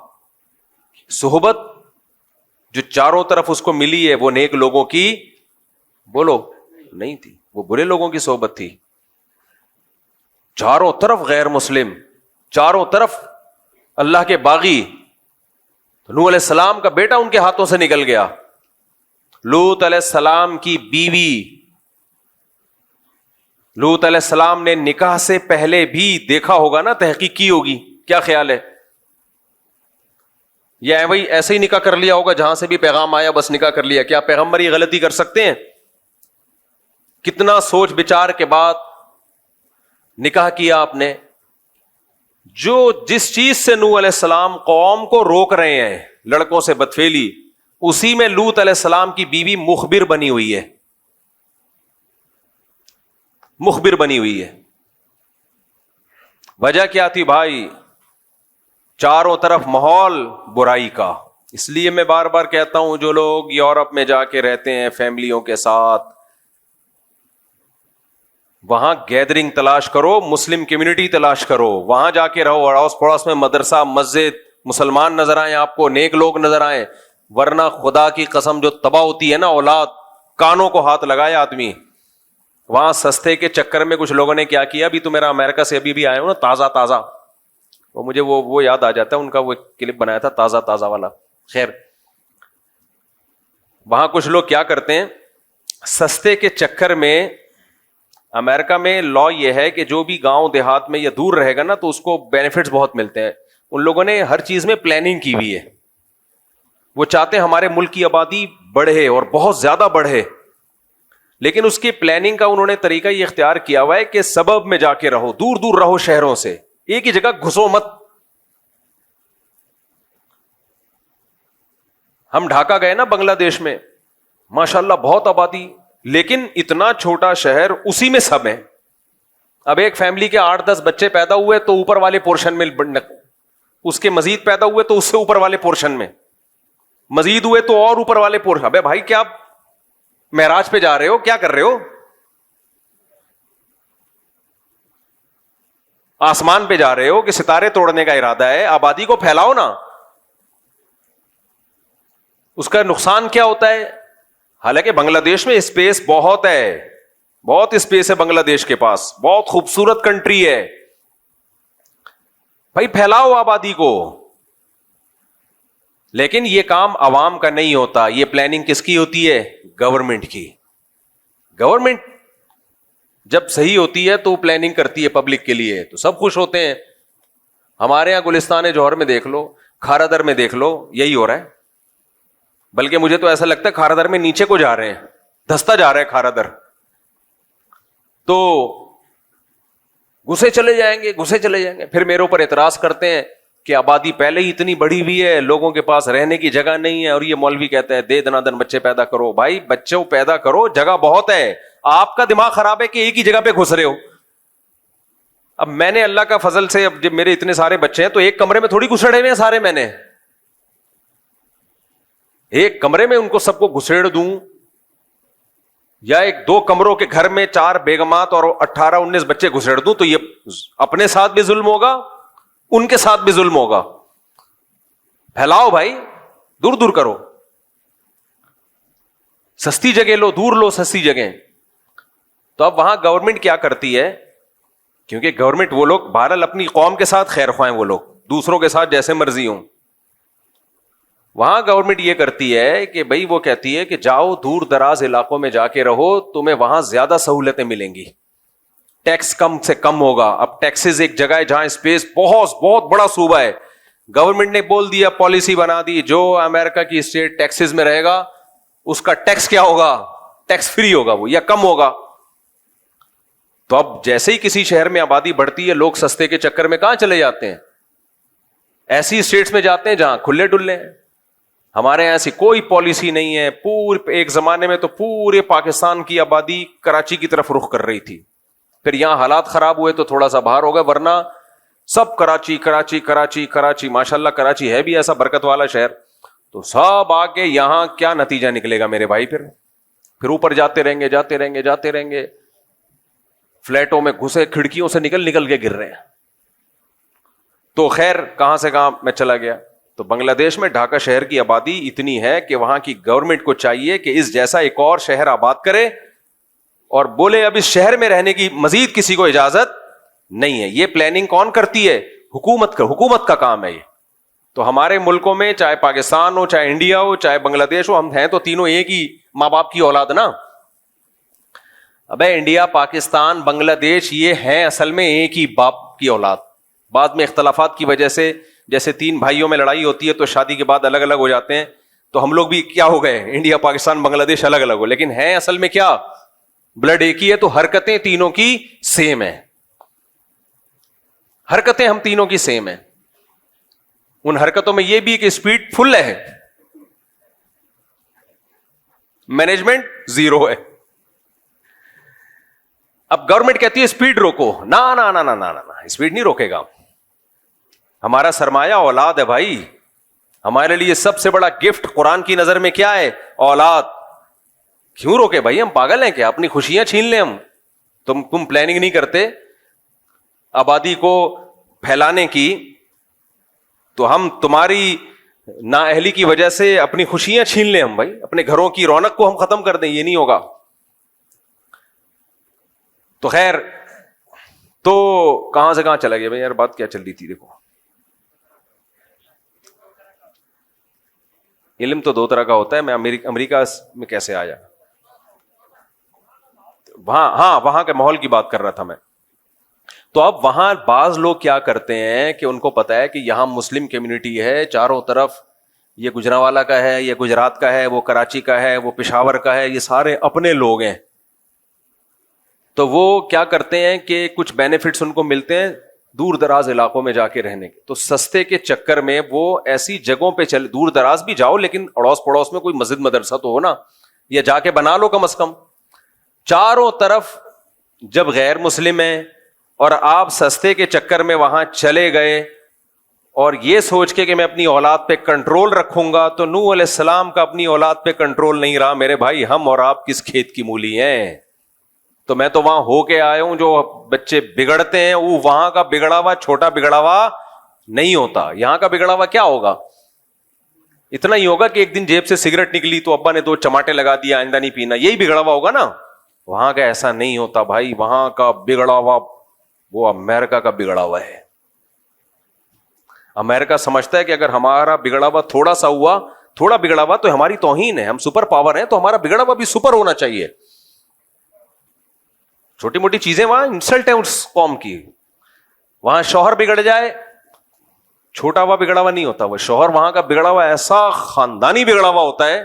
صحبت جو چاروں طرف اس کو ملی ہے وہ نیک لوگوں کی بولو نہیں تھی, وہ برے لوگوں کی صحبت تھی. چاروں طرف غیر مسلم, چاروں طرف اللہ کے باغی. تو نوح علیہ السلام کا بیٹا ان کے ہاتھوں سے نکل گیا. لوط علیہ السلام کی بیوی, لوط علیہ السلام نے نکاح سے پہلے بھی دیکھا ہوگا نا, تحقیق کی ہوگی, کیا خیال ہے؟ یا وہی ایسے ہی نکاح کر لیا ہوگا جہاں سے بھی پیغام آیا بس نکاح کر لیا؟ کیا پیغمبر یہ غلطی کر سکتے ہیں؟ کتنا سوچ بچار کے بعد نکاح کیا آپ نے. جو جس چیز سے نوح علیہ السلام قوم کو روک رہے ہیں, لڑکوں سے بدفعلی, اسی میں لوط علیہ السلام کی بیوی مخبر بنی ہوئی ہے, مخبر بنی ہوئی ہے. وجہ کیا تھی بھائی؟ چاروں طرف ماحول برائی کا. اس لیے میں بار بار کہتا ہوں جو لوگ یورپ میں جا کے رہتے ہیں فیملیوں کے ساتھ, وہاں گیدرنگ تلاش کرو, مسلم کمیونٹی تلاش کرو, وہاں جا کے رہو, اڑوس پڑوس میں مدرسہ مسجد, مسلمان نظر آئیں آپ کو, نیک لوگ نظر آئیں. ورنہ خدا کی قسم جو تباہ ہوتی ہے نا اولاد, کانوں کو ہاتھ لگائے آدمی. وہاں سستے کے چکر میں کچھ لوگوں نے کیا کیا, ابھی تو میرا امریکہ سے ابھی بھی آیا ہوں نا تازہ, وہ مجھے وہ یاد آ جاتا ہے, ان کا وہ کلپ بنایا تھا تازہ والا. خیر, وہاں کچھ لوگ کیا کرتے ہیں, سستے کے چکر میں, امریکہ میں لا یہ ہے کہ جو بھی گاؤں دیہات میں یا دور رہے گا نا تو اس کو بینیفٹس بہت ملتے ہیں. ان لوگوں نے ہر چیز میں پلاننگ کی ہوئی ہے. وہ چاہتے ہیں ہمارے ملک کی آبادی بڑھے اور بہت زیادہ بڑھے, لیکن اس کی پلاننگ کا انہوں نے طریقہ یہ اختیار کیا ہوا ہے کہ سبب میں جا کے رہو, دور دور رہو شہروں سے, ایک ہی جگہ گھسو مت. ہم ڈھاکہ گئے نا بنگلہ دیش میں, ماشاءاللہ بہت آبادی, لیکن اتنا چھوٹا شہر, اسی میں سب ہیں. اب ایک فیملی کے 8-10 بچے پیدا ہوئے تو اوپر والے پورشن میں, اس کے مزید پیدا ہوئے تو اس سے اوپر والے پورشن میں, مزید ہوئے تو اور اوپر والے پورشن. ابے بھائی کیا معراج پہ جا رہے ہو, کیا کر رہے ہو, آسمان پہ جا رہے ہو کہ ستارے توڑنے کا ارادہ ہے؟ آبادی کو پھیلاؤ نا. اس کا نقصان کیا ہوتا ہے؟ حالانکہ بنگلہ دیش میں اسپیس بہت ہے, بہت اسپیس ہے بنگلہ دیش کے پاس, بہت خوبصورت کنٹری ہے. بھائی پھیلاؤ آبادی کو, لیکن یہ کام عوام کا نہیں ہوتا. یہ پلاننگ کس کی ہوتی ہے؟ گورنمنٹ کی. گورنمنٹ جب صحیح ہوتی ہے تو پلاننگ کرتی ہے پبلک کے لیے, تو سب خوش ہوتے ہیں. ہمارے یہاں گلستان جوہر میں دیکھ لو, کھارا در میں دیکھ لو, یہی ہو رہا ہے. بلکہ مجھے تو ایسا لگتا ہے کھارا در میں نیچے کو جا رہے ہیں, دھستا جا رہا ہے کھارا در. تو گھسے چلے جائیں گے. پھر میرے اوپر اعتراض کرتے ہیں کہ آبادی پہلے ہی اتنی بڑی ہوئی ہے, لوگوں کے پاس رہنے کی جگہ نہیں ہے, اور یہ مولوی کہتا ہے دے دنادن بچے پیدا کرو. بھائی بچوں پیدا کرو, جگہ بہت ہے. آپ کا دماغ خراب ہے کہ ایک ہی جگہ پہ گھس رہے ہو. اب میں نے اللہ کا فضل سے, اب جب میرے اتنے سارے بچے ہیں تو ایک کمرے میں تھوڑی گھسڑے ہوئے ہیں سارے, میں نے ایک کمرے میں ان کو سب کو گھسیڑ دوں, یا 1-2 کمروں کے گھر میں 4 بیگمات اور 18-19 بچے گھسیڑ دوں, تو یہ اپنے ساتھ بھی ظلم ہوگا, ان کے ساتھ بھی ظلم ہوگا. پھیلاؤ بھائی, دور دور کرو, سستی جگہ لو, دور لو سستی جگہ. تو اب وہاں گورنمنٹ کیا کرتی ہے, کیونکہ گورنمنٹ وہ لوگ بہرحال اپنی قوم کے ساتھ خیر خواہ ہیں, وہ لوگ دوسروں کے ساتھ جیسے مرضی ہوں. وہاں گورنمنٹ یہ کرتی ہے کہ بھائی وہ کہتی ہے کہ جاؤ دور دراز علاقوں میں جا کے رہو, تمہیں وہاں زیادہ سہولتیں ملیں گی, ٹیکس کم سے کم ہوگا. اب ٹیکسز ایک جگہ ہے جہاں اسپیس بہت بڑا صوبہ ہے, گورنمنٹ نے بول دیا, پالیسی بنا دی, جو امریکہ کی اسٹیٹ ٹیکسز میں رہے گا اس کا ٹیکس کیا ہوگا, ٹیکس فری ہوگا وہ, یا کم ہوگا. تو اب جیسے ہی کسی شہر میں آبادی بڑھتی ہے, لوگ سستے کے چکر میں کہاں چلے جاتے ہیں؟ ایسی اسٹیٹس میں جاتے ہیں جہاں کھلے ڈلے ہیں. ہمارے یہاں ایسی کوئی پالیسی نہیں ہے. ایک زمانے میں تو پورے پاکستان کی آبادی کراچی کی طرف رخ کر رہی تھی, پھر یہاں حالات خراب ہوئے تو تھوڑا سا باہر ہو گئے, ورنہ سب کراچی. ماشاءاللہ کراچی ہے بھی ایسا برکت والا شہر, تو سب آگے یہاں کیا نتیجہ نکلے گا میرے بھائی؟ پھر اوپر جاتے رہیں گے, فلیٹوں میں گھسے, کھڑکیوں سے نکل کے گر رہے ہیں. تو خیر کہاں سے کہاں میں چلا گیا. تو بنگلہ دیش میں ڈھاکہ شہر کی آبادی اتنی ہے کہ وہاں کی گورنمنٹ کو چاہیے کہ اس جیسا ایک اور شہر آباد کرے, اور بولے اب اس شہر میں رہنے کی مزید کسی کو اجازت نہیں ہے. یہ پلاننگ کون کرتی ہے؟ حکومت کا کام ہے یہ. تو ہمارے ملکوں میں چاہے پاکستان ہو, چاہے انڈیا ہو, چاہے بنگلہ دیش ہو, ہم ہیں تو تینوں ایک ہی ماں باپ کی اولاد نا. ابے انڈیا, پاکستان, بنگلہ دیش یہ ہیں اصل میں ایک ہی باپ کی اولاد. بعد میں اختلافات کی وجہ سے, جیسے 3 بھائیوں میں لڑائی ہوتی ہے تو شادی کے بعد الگ الگ ہو جاتے ہیں, تو ہم لوگ بھی کیا ہو گئے, انڈیا پاکستان بنگلہ دیش الگ الگ ہو, لیکن ہیں اصل میں کیا, بلڈ ایک ہی ہے. تو حرکتیں تینوں کی سیم ہیں, حرکتیں ہم تینوں کی سیم ہیں. ان حرکتوں میں یہ بھی کہ اسپیڈ فل ہے, مینجمنٹ 0 ہے. اب گورنمنٹ کہتی ہے اسپیڈ روکو, نہ اسپیڈ نہیں روکے گا. ہمارا سرمایہ اولاد ہے بھائی. ہمارے لیے سب سے بڑا گفٹ قرآن کی نظر میں کیا ہے؟ اولاد. کیوں روکے بھائی؟ ہم پاگل ہیں کیا؟ اپنی خوشیاں چھین لیں ہم؟ تم پلاننگ نہیں کرتے آبادی کو پھیلانے کی، تو ہم تمہاری نااہلی کی وجہ سے اپنی خوشیاں چھین لیں ہم بھائی؟ اپنے گھروں کی رونق کو ہم ختم کر دیں؟ یہ نہیں ہوگا. تو خیر، تو کہاں سے کہاں چلا گیا بھائی؟ یار بات کیا چل رہی تھی؟ دیکھو، علم تو دو طرح کا ہوتا ہے. میں امریکہ میں کیسے آیا؟ وہاں کے ماحول کی بات کر رہا تھا میں. تو اب وہاں بعض لوگ کیا کرتے ہیں کہ ان کو پتا ہے کہ یہاں مسلم کمیونٹی ہے چاروں طرف، یہ گجرانوالہ کا ہے، یہ گجرات کا ہے، وہ کراچی کا ہے، وہ پشاور کا ہے، یہ سارے اپنے لوگ ہیں. تو وہ کیا کرتے ہیں کہ کچھ بینیفٹس ان کو ملتے ہیں دور دراز علاقوں میں جا کے رہنے کے. تو سستے کے چکر میں وہ ایسی جگہوں پہ چلے، دور دراز بھی جاؤ لیکن اڑوس پڑوس میں کوئی مسجد مدرسہ تو ہو نا، یا جا کے بنا لو کم از کم. چاروں طرف جب غیر مسلم ہیں اور آپ سستے کے چکر میں وہاں چلے گئے اور یہ سوچ کے کہ میں اپنی اولاد پہ کنٹرول رکھوں گا، تو نوح علیہ السلام کا اپنی اولاد پہ کنٹرول نہیں رہا. میرے بھائی، ہم اور آپ کس کھیت کی مولی ہیں؟ تو میں تو وہاں ہو کے آیا ہوں. جو بچے بگڑتے ہیں وہ وہاں کا بگڑا ہوا چھوٹا بگڑا ہوا نہیں ہوتا. یہاں کا بگڑا ہوا کیا ہوگا؟ اتنا ہی ہوگا کہ ایک دن جیب سے سگریٹ نکلی تو ابا نے 2 چماٹے لگا دیا، آئندہ نہیں پینا. یہی بگڑا ہوا ہوگا نا. وہاں کا ایسا نہیں ہوتا بھائی. وہاں کا بگڑا ہوا وہ امریکہ کا بگڑا ہوا ہے. امریکہ سمجھتا ہے کہ اگر ہمارا بگڑا ہوا تھوڑا بگڑا ہوا تو ہماری توہین ہے. ہم سپر پاور ہیں تو ہمارا بگڑا ہوا بھی سپر ہونا چاہیے. چھوٹی موٹی چیزیں وہاں انسلٹ ہے اس قوم کی. وہاں شوہر بگڑ جائے، چھوٹا ہوا بگڑا ہوا نہیں ہوتا. وہ شوہر وہاں کا بگڑا ہوا ایسا خاندانی بگڑا ہوا ہوتا ہے.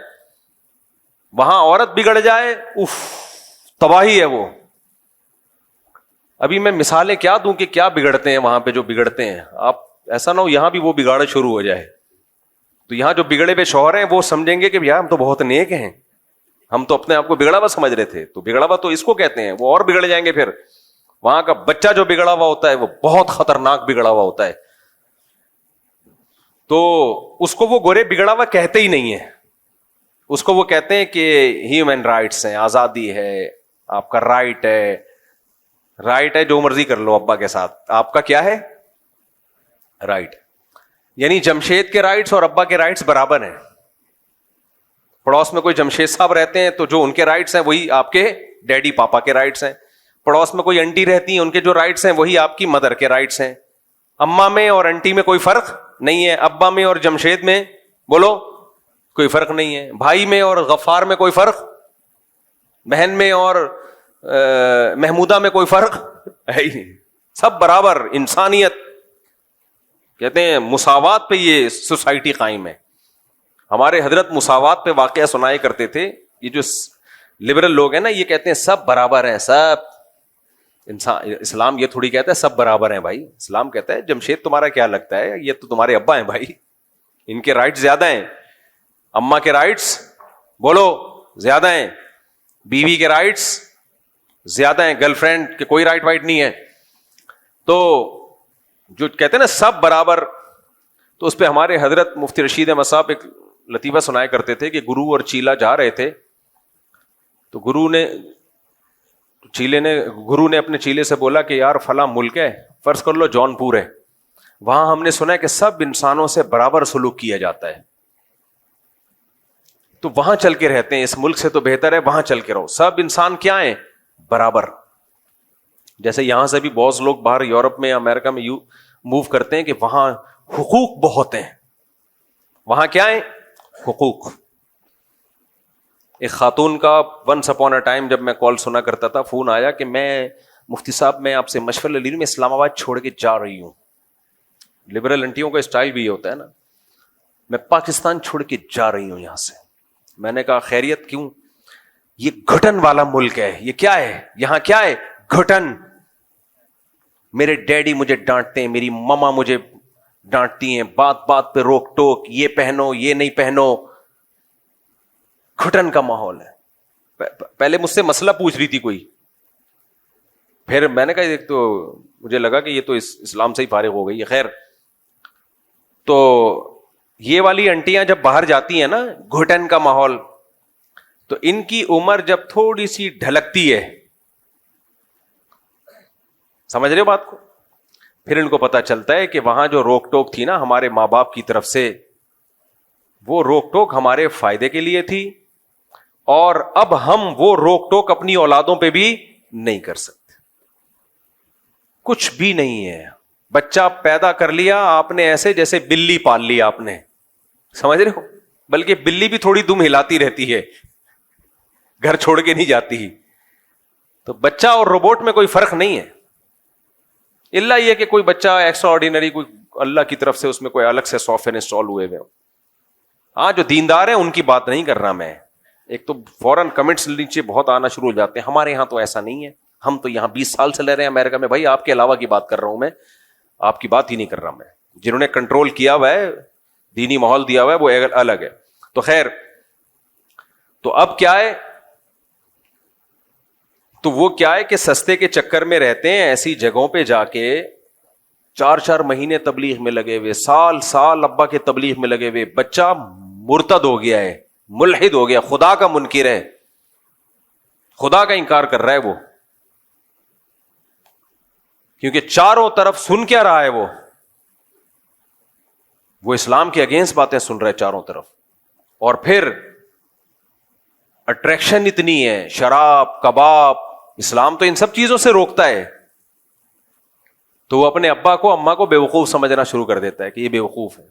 وہاں عورت بگڑ جائے، اف، تباہی ہے وہ. ابھی میں مثالیں کیا دوں کہ کیا بگڑتے ہیں وہاں پہ جو بگڑتے ہیں. آپ ایسا نہ ہو یہاں بھی وہ بگاڑ شروع ہو جائے. تو یہاں جو بگڑے ہوئے شوہر ہیں وہ سمجھیں گے کہ یار ہم تو بہت نیک ہیں، ہم تو اپنے آپ کو بگڑا ہوا سمجھ رہے تھے. تو بگڑا ہوا تو اس کو کہتے ہیں. وہ اور بگڑ جائیں گے. پھر وہاں کا بچہ جو بگڑا ہوا ہوتا ہے وہ بہت خطرناک بگڑا ہوا ہوتا ہے. تو اس کو وہ گورے بگڑا ہوا کہتے ہی نہیں ہے. اس کو وہ کہتے ہیں کہ ہیومن رائٹس ہیں، آزادی ہے، آپ کا رائٹ ہے جو مرضی کر لو ابا کے ساتھ. آپ کا کیا ہے؟ رائٹ. یعنی جمشید کے رائٹس اور ابا کے رائٹس برابر ہیں. پڑوس میں کوئی جمشید صاحب رہتے ہیں تو جو ان کے رائٹس ہیں وہی آپ کے ڈیڈی پاپا کے رائٹس ہیں. پڑوس میں کوئی انٹی رہتی ہیں، ان کے جو رائٹس ہیں وہی آپ کی مدر کے رائٹس ہیں. اما میں اور انٹی میں کوئی فرق نہیں ہے. ابا میں اور جمشید میں بولو کوئی فرق نہیں ہے. بھائی میں اور غفار میں کوئی فرق، بہن میں اور محمودہ میں کوئی فرق ہے ہی نہیں. سب برابر. انسانیت کہتے ہیں مساوات پہ یہ سوسائٹی قائم ہے. ہمارے حضرت مساوات پہ واقعہ سنائے کرتے تھے. یہ جو لبرل لوگ ہیں نا یہ کہتے ہیں سب برابر ہیں، سب انسان. اسلام یہ تھوڑی کہتا ہے سب برابر ہیں بھائی. اسلام کہتا ہے جمشید تمہارا کیا لگتا ہے، یہ تو تمہارے ابا ہیں بھائی، ان کے رائٹس زیادہ ہیں. اما کے رائٹس بولو زیادہ ہیں، بیوی کے رائٹس زیادہ ہیں، گرل فرینڈ کے کوئی رائٹ وائٹ نہیں ہے. تو جو کہتے ہیں نا سب برابر، تو اس پہ ہمارے حضرت مفتی رشید احمد صاحب ایک لطیفہ سنایا کرتے تھے کہ گرو اور چیلا جا رہے تھے. تو گرو نے اپنے چیلے سے بولا کہ یار فلاں ملک ہے، فرض کر لو جونپور ہے، وہاں ہم نے سنا ہے کہ سب انسانوں سے برابر سلوک کیا جاتا ہے، تو وہاں چل کے رہتے ہیں. اس ملک سے تو بہتر ہے وہاں چل کے رہو. سب انسان کیا ہیں؟ برابر. جیسے یہاں سے بھی بہت لوگ باہر یورپ میں امریکہ میں موو کرتے ہیں کہ وہاں حقوق بہت ہیں. وہاں کیا ہے؟ حقوق. ایک خاتون کا ونس اپون اے ٹائم جب میں کال سنا کرتا تھا، فون آیا کہ میں مفتی صاحب میں آپ سے مشورہ لے رہی ہوں، میں اسلام آباد چھوڑ کے جا رہی ہوں. لبرل انٹیوں کا اسٹائل بھی یہ ہوتا ہے نا، میں پاکستان چھوڑ کے جا رہی ہوں یہاں سے. میں نے کہا خیریت کیوں؟ یہ گھٹن والا ملک ہے. یہ کیا ہے؟ یہاں کیا ہے؟ گھٹن. میرے ڈیڈی مجھے ڈانٹتے ہیں، میری ماما مجھے ڈانٹتی ہیں، بات بات پہ روک ٹوک، یہ پہنو یہ نہیں پہنو. گھٹن کا ماحول ہے. پہلے مجھ سے مسئلہ پوچھ رہی تھی کوئی، پھر میں نے کہا ایک تو مجھے لگا کہ یہ تو اسلام سے ہی فارغ ہو گئی ہے. خیر تو یہ والی انٹیاں جب باہر جاتی ہیں نا، گھٹن کا ماحول، تو ان کی عمر جب تھوڑی سی ڈھلکتی ہے، سمجھ رہے ہو بات کو، پھر ان کو پتا چلتا ہے کہ وہاں جو روک ٹوک تھی نا ہمارے ماں باپ کی طرف سے، وہ روک ٹوک ہمارے فائدے کے لیے تھی، اور اب ہم وہ روک ٹوک اپنی اولادوں پہ بھی نہیں کر سکتے. کچھ بھی نہیں ہے. بچہ پیدا کر لیا آپ نے ایسے جیسے بلی پال لی آپ نے، سمجھ رہے ہو، بلکہ بلی بھی تھوڑی دم ہلاتی رہتی ہے، گھر چھوڑ کے نہیں جاتی. تو بچہ اور روبوٹ میں کوئی فرق نہیں ہے، الا یہ کہ کوئی بچہ ایکسٹرا آرڈینری، کوئی اللہ کی طرف سے اس میں کوئی الگ سے سافٹ ویئر انسٹال ہوئے ہوئے. ہاں جو دیندار ہیں ان کی بات نہیں کر رہا میں. ایک تو فوراً کمنٹس نیچے بہت آنا شروع ہو جاتے ہیں، ہمارے یہاں تو ایسا نہیں ہے، ہم تو یہاں 20 سال سے رہ رہے ہیں امریکہ میں. بھائی آپ کے علاوہ کی بات کر رہا ہوں میں، آپ کی بات ہی نہیں کر رہا میں. جنہوں نے کنٹرول کیا ہوا ہے، دینی ماحول دیا ہوا ہے، وہ الگ ہے. تو خیر، تو اب کیا ہے، تو وہ کیا ہے کہ سستے کے چکر میں رہتے ہیں، ایسی جگہوں پہ جا کے 4 مہینے تبلیغ میں لگے ہوئے، سال ابا کے تبلیغ میں لگے ہوئے. بچہ مرتد ہو گیا ہے، ملحد ہو گیا، خدا کا منکر ہے، خدا کا انکار کر رہا ہے وہ، کیونکہ چاروں طرف سن کیا رہا ہے وہ اسلام کے اگینسٹ باتیں سن رہا ہے چاروں طرف. اور پھر اٹریکشن اتنی ہے، شراب، کباب، اسلام تو ان سب چیزوں سے روکتا ہے. تو وہ اپنے ابا کو اماں کو بیوقوف سمجھنا شروع کر دیتا ہے کہ یہ بیوقوف ہے.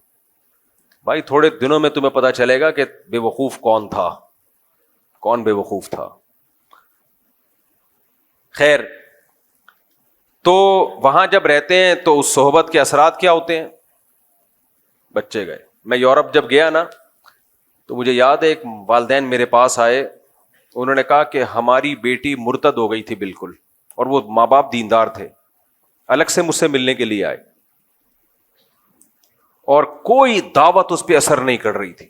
بھائی تھوڑے دنوں میں تمہیں پتا چلے گا کہ بیوقوف کون تھا، کون بیوقوف تھا. خیر، تو وہاں جب رہتے ہیں تو اس صحبت کے اثرات کیا ہوتے ہیں. بچے گئے. میں یورپ جب گیا نا تو مجھے یاد ہے ایک والدین میرے پاس آئے، انہوں نے کہا کہ ہماری بیٹی مرتد ہو گئی تھی بالکل، اور وہ ماں باپ دیندار تھے، الگ سے مجھ سے ملنے کے لیے آئے، اور کوئی دعوت اس پہ اثر نہیں کر رہی تھی،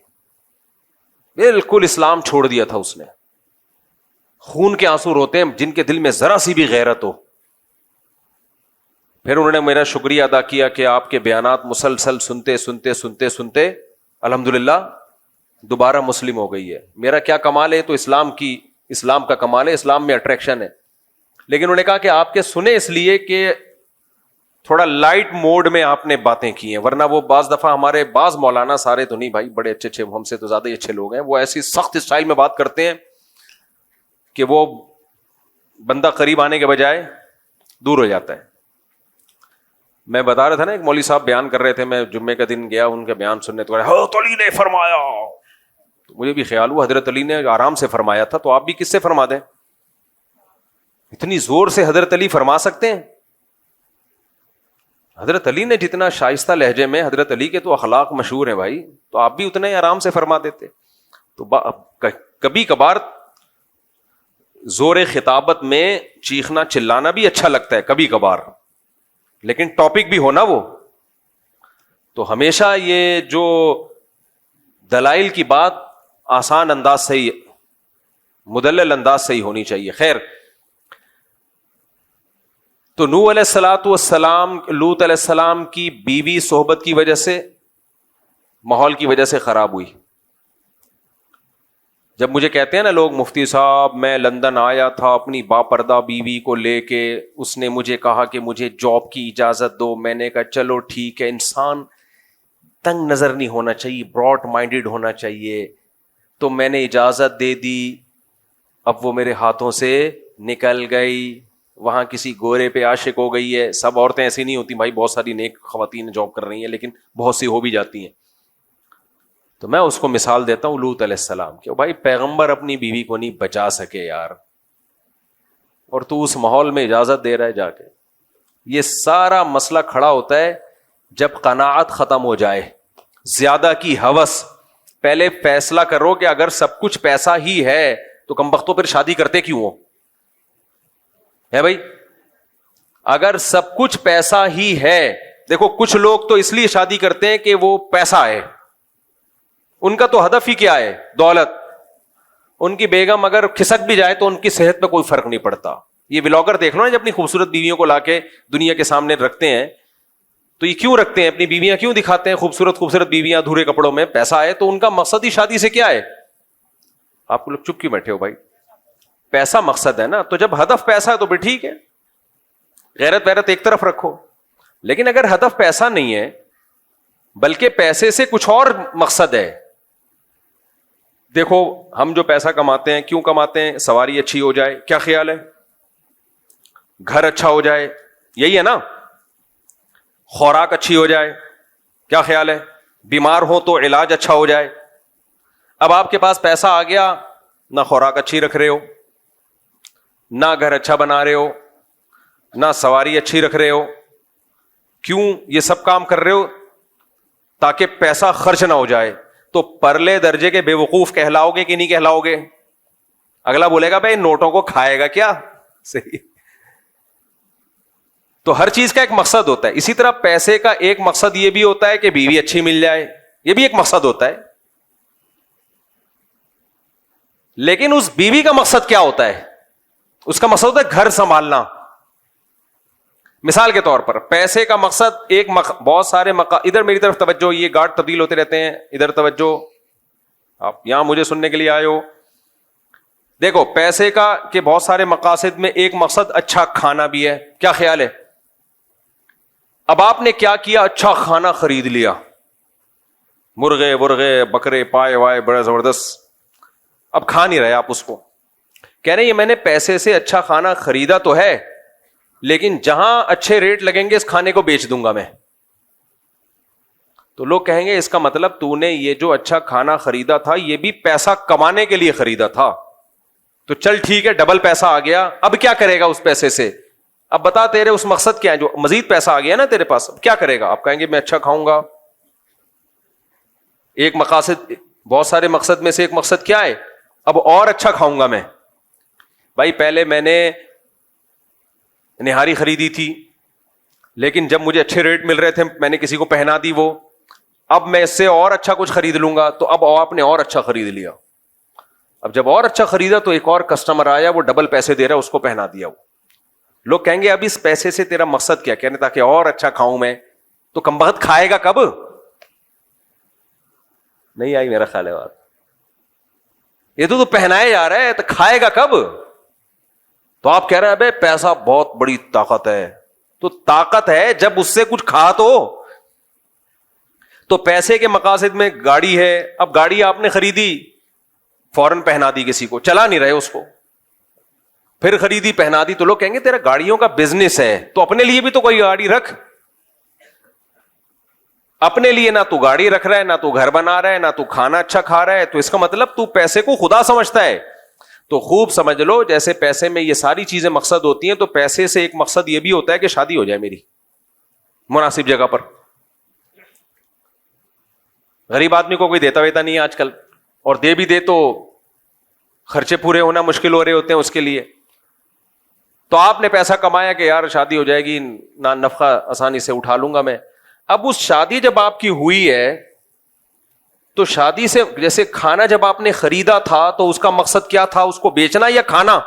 بالکل اسلام چھوڑ دیا تھا اس نے. خون کے آنسو روتے ہیں جن کے دل میں ذرا سی بھی غیرت ہو. پھر انہوں نے میرا شکریہ ادا کیا کہ آپ کے بیانات مسلسل سنتے سنتے سنتے سنتے الحمدللہ دوبارہ مسلم ہو گئی ہے. میرا کیا کمال ہے، تو اسلام کا کمال ہے، اسلام میں اٹریکشن ہے. لیکن انہوں نے کہا کہ آپ کے سنے اس لیے کہ تھوڑا لائٹ موڈ میں آپ نے باتیں کی ہیں، ورنہ وہ بعض دفعہ ہمارے بعض مولانا، سارے تو نہیں بھائی، بڑے اچھے ہم سے تو زیادہ ہی اچھے لوگ ہیں، وہ ایسی سخت اسٹائل میں بات کرتے ہیں کہ وہ بندہ قریب آنے کے بجائے دور ہو جاتا ہے. میں بتا رہا تھا نا، ایک مولوی صاحب بیان کر رہے تھے، میں جمعے کا دن گیا ان کا بیان سننے، تو حضرت علی نے فرمایا. تو مجھے بھی خیال ہوا حضرت علی نے آرام سے فرمایا تھا، تو آپ بھی کس سے فرما دیں؟ اتنی زور سے حضرت علی فرما سکتے ہیں؟ حضرت علی نے جتنا شائستہ لہجے میں، حضرت علی کے تو اخلاق مشہور ہیں بھائی، تو آپ بھی اتنا ہی آرام سے فرما دیتے. تو کبھی کبھار زور خطابت میں چیخنا چلانا بھی اچھا لگتا ہے کبھی کبھار، لیکن ٹاپک بھی ہونا وہ. تو ہمیشہ یہ جو دلائل کی بات آسان انداز سے ہی، مدلل انداز سے ہی ہونی چاہیے. خیر، تو نوح علیہ الصلوۃ والسلام، لوط علیہ السلام کی بیوی صحبت کی وجہ سے، ماحول کی وجہ سے خراب ہوئی. جب مجھے کہتے ہیں نا لوگ، مفتی صاحب میں لندن آیا تھا اپنی باپردہ بیوی کو لے کے، اس نے مجھے کہا کہ مجھے جاب کی اجازت دو، میں نے کہا چلو ٹھیک ہے. انسان تنگ نظر نہیں ہونا چاہیے، براڈ مائنڈڈ ہونا چاہیے. تو میں نے اجازت دے دی، اب وہ میرے ہاتھوں سے نکل گئی، وہاں کسی گورے پہ عاشق ہو گئی ہے. سب عورتیں ایسی نہیں ہوتی بھائی، بہت ساری نیک خواتین جاب کر رہی ہیں، لیکن بہت سی ہو بھی جاتی ہیں. تو میں اس کو مثال دیتا ہوں لوط علیہ السلام کہ بھائی پیغمبر اپنی بیوی کو نہیں بچا سکے یار، اور تو اس ماحول میں اجازت دے رہا ہے جا کے. یہ سارا مسئلہ کھڑا ہوتا ہے جب قناعت ختم ہو جائے، زیادہ کی ہوس. پہلے فیصلہ کرو کہ اگر سب کچھ پیسہ ہی ہے تو کمبختوں پھر شادی کرتے کیوں ہو؟ ہے بھائی، اگر سب کچھ پیسہ ہی ہے، دیکھو کچھ لوگ تو اس لیے شادی کرتے ہیں کہ وہ پیسہ ہے، ان کا تو ہدف ہی کیا ہے؟ دولت. ان کی بیگم اگر کھسک بھی جائے تو ان کی صحت پہ کوئی فرق نہیں پڑتا. یہ ولاگر دیکھ لو نا، جب اپنی خوبصورت بیویوں کو لا کے دنیا کے سامنے رکھتے ہیں تو یہ کیوں رکھتے ہیں؟ اپنی بیویاں کیوں دکھاتے ہیں خوبصورت خوبصورت بیویاں ادھورے کپڑوں میں؟ پیسہ ہے تو ان کا مقصد ہی شادی سے کیا ہے؟ آپ لوگ چپ کیوں بیٹھے ہو بھائی؟ پیسہ مقصد ہے نا، تو جب ہدف پیسہ ہے تو بھی ٹھیک ہے، غیرت ویرت ایک طرف رکھو. لیکن اگر ہدف پیسہ نہیں ہے بلکہ پیسے سے کچھ اور مقصد ہے، دیکھو ہم جو پیسہ کماتے ہیں کیوں کماتے ہیں؟ سواری اچھی ہو جائے، کیا خیال ہے؟ گھر اچھا ہو جائے، یہی ہے نا؟ خوراک اچھی ہو جائے، کیا خیال ہے؟ بیمار ہو تو علاج اچھا ہو جائے. اب آپ کے پاس پیسہ آ گیا، نہ خوراک اچھی رکھ رہے ہو، نہ گھر اچھا بنا رہے ہو، نہ سواری اچھی رکھ رہے ہو. کیوں یہ سب کام کر رہے ہو؟ تاکہ پیسہ خرچ نہ ہو جائے. تو پرلے درجے کے بے وقوف کہلاؤ گے کہ نہیں کہلاؤ گے؟ اگلا بولے گا بھائی نوٹوں کو کھائے گا کیا؟ صحیح. تو ہر چیز کا ایک مقصد ہوتا ہے. اسی طرح پیسے کا ایک مقصد یہ بھی ہوتا ہے کہ بیوی اچھی مل جائے، یہ بھی ایک مقصد ہوتا ہے. لیکن اس بیوی کا مقصد کیا ہوتا ہے؟ اس کا مقصد ہوتا ہے گھر سنبھالنا. مثال کے طور پر پیسے کا مقصد ایک بہت سارے ادھر میری طرف توجہ، یہ گارڈ تبدیل ہوتے رہتے ہیں، ادھر توجہ، آپ یہاں مجھے سننے کے لیے آئے ہو. دیکھو پیسے کا کہ بہت سارے مقاصد میں ایک مقصد اچھا کھانا بھی ہے، کیا خیال ہے؟ اب آپ نے کیا کیا؟ اچھا کھانا خرید لیا، مرغے ورغے بکرے پائے وائے بڑا زبردست. اب کھا نہیں رہے آپ اس کو، کہہ رہے ہیں یہ میں نے پیسے سے اچھا کھانا خریدا تو ہے لیکن جہاں اچھے ریٹ لگیں گے اس کھانے کو بیچ دوں گا میں. تو لوگ کہیں گے اس کا مطلب تو نے یہ جو اچھا کھانا خریدا تھا یہ بھی پیسہ کمانے کے لیے خریدا تھا. تو چل ٹھیک ہے ڈبل پیسہ آ گیا، اب کیا کرے گا اس پیسے سے؟ اب بتا تیرے اس مقصد کیا ہے؟ جو مزید پیسہ آ گیا نا تیرے پاس، اب کیا کرے گا؟ آپ کہیں گے میں اچھا کھاؤں گا. ایک مقاصد، بہت سارے مقصد میں سے ایک مقصد کیا ہے؟ اب اور اچھا کھاؤں گا میں. بھائی پہلے میں نے نہاری خریدی تھی لیکن جب مجھے اچھے ریٹ مل رہے تھے میں نے کسی کو پہنا دی وہ، اب میں اس سے اور اچھا کچھ خرید لوں گا. تو اب آپ نے اور اچھا خرید لیا. اب جب اور اچھا خریدا تو ایک اور کسٹمر آیا، وہ ڈبل پیسے دے رہا ہے، اس کو پہنا دیا. وہ لوگ کہیں گے اب اس پیسے سے تیرا مقصد کیا؟ کہنے تاکہ اور اچھا کھاؤں میں. تو کمبخت کھائے گا کب؟ نہیں آئی میرا خیال ہے بات. یہ تو پہنائے جا رہا ہے تو کھائے گا کب؟ تو آپ کہہ رہے ہیں بھائی پیسہ بہت بڑی طاقت ہے. تو طاقت ہے جب اس سے کچھ کھا تو پیسے کے مقاصد میں گاڑی ہے، اب گاڑی آپ نے خریدی فوراً پہنا دی کسی کو، چلا نہیں رہے اس کو، پھر خریدی پہنا دی. تو لوگ کہیں گے تیرا گاڑیوں کا بزنس ہے تو اپنے لیے بھی تو کوئی گاڑی رکھ. اپنے لیے نہ تو گاڑی رکھ رہا ہے، نہ تو گھر بنا رہا ہے، نہ تو کھانا اچھا کھا رہا ہے، تو اس کا مطلب تو پیسے کو خدا سمجھتا ہے. تو خوب سمجھ لو جیسے پیسے میں یہ ساری چیزیں مقصد ہوتی ہیں تو پیسے سے ایک مقصد یہ بھی ہوتا ہے کہ شادی ہو جائے میری مناسب جگہ پر. غریب آدمی کو کوئی دیتا ویتا نہیں ہے آج کل، اور دے بھی دے تو خرچے پورے ہونا مشکل ہو رہے ہوتے ہیں اس کے لیے. تو آپ نے پیسہ کمایا کہ یار شادی ہو جائے گی، نفقہ آسانی سے اٹھا لوں گا میں. اب اس شادی جب آپ کی ہوئی ہے تو شادی سے جیسے کھانا جب آپ نے خریدا تھا تو اس کا مقصد کیا تھا؟ اس کو بیچنا یا کھانا؟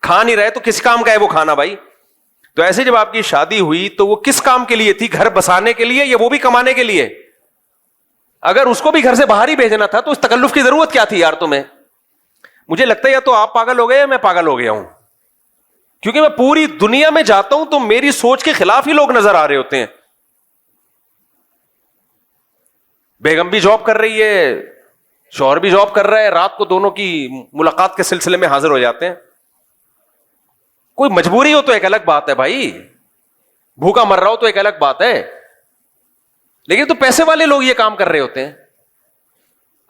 کھا نہیں رہے تو کس کام کا ہے وہ کھانا بھائی؟ تو ایسے جب آپ کی شادی ہوئی تو وہ کس کام کے لیے تھی؟ گھر بسانے کے لیے یا وہ بھی کمانے کے لیے؟ اگر اس کو بھی گھر سے باہر ہی بھیجنا تھا تو اس تکلف کی ضرورت کیا تھی یار تمہیں؟ مجھے لگتا ہے یا تو آپ پاگل ہو گئے یا میں پاگل ہو گیا ہوں، کیونکہ میں پوری دنیا میں جاتا ہوں تو میری سوچ کے خلاف ہی لوگ نظر آ رہے ہوتے ہیں. بیگم بھی جاب کر رہی ہے، شوہر بھی جاب کر رہا ہے، رات کو دونوں کی ملاقات کے سلسلے میں حاضر ہو جاتے ہیں. کوئی مجبوری ہو تو ایک الگ بات ہے بھائی، بھوکا مر رہا ہو تو ایک الگ بات ہے، لیکن تو پیسے والے لوگ یہ کام کر رہے ہوتے ہیں.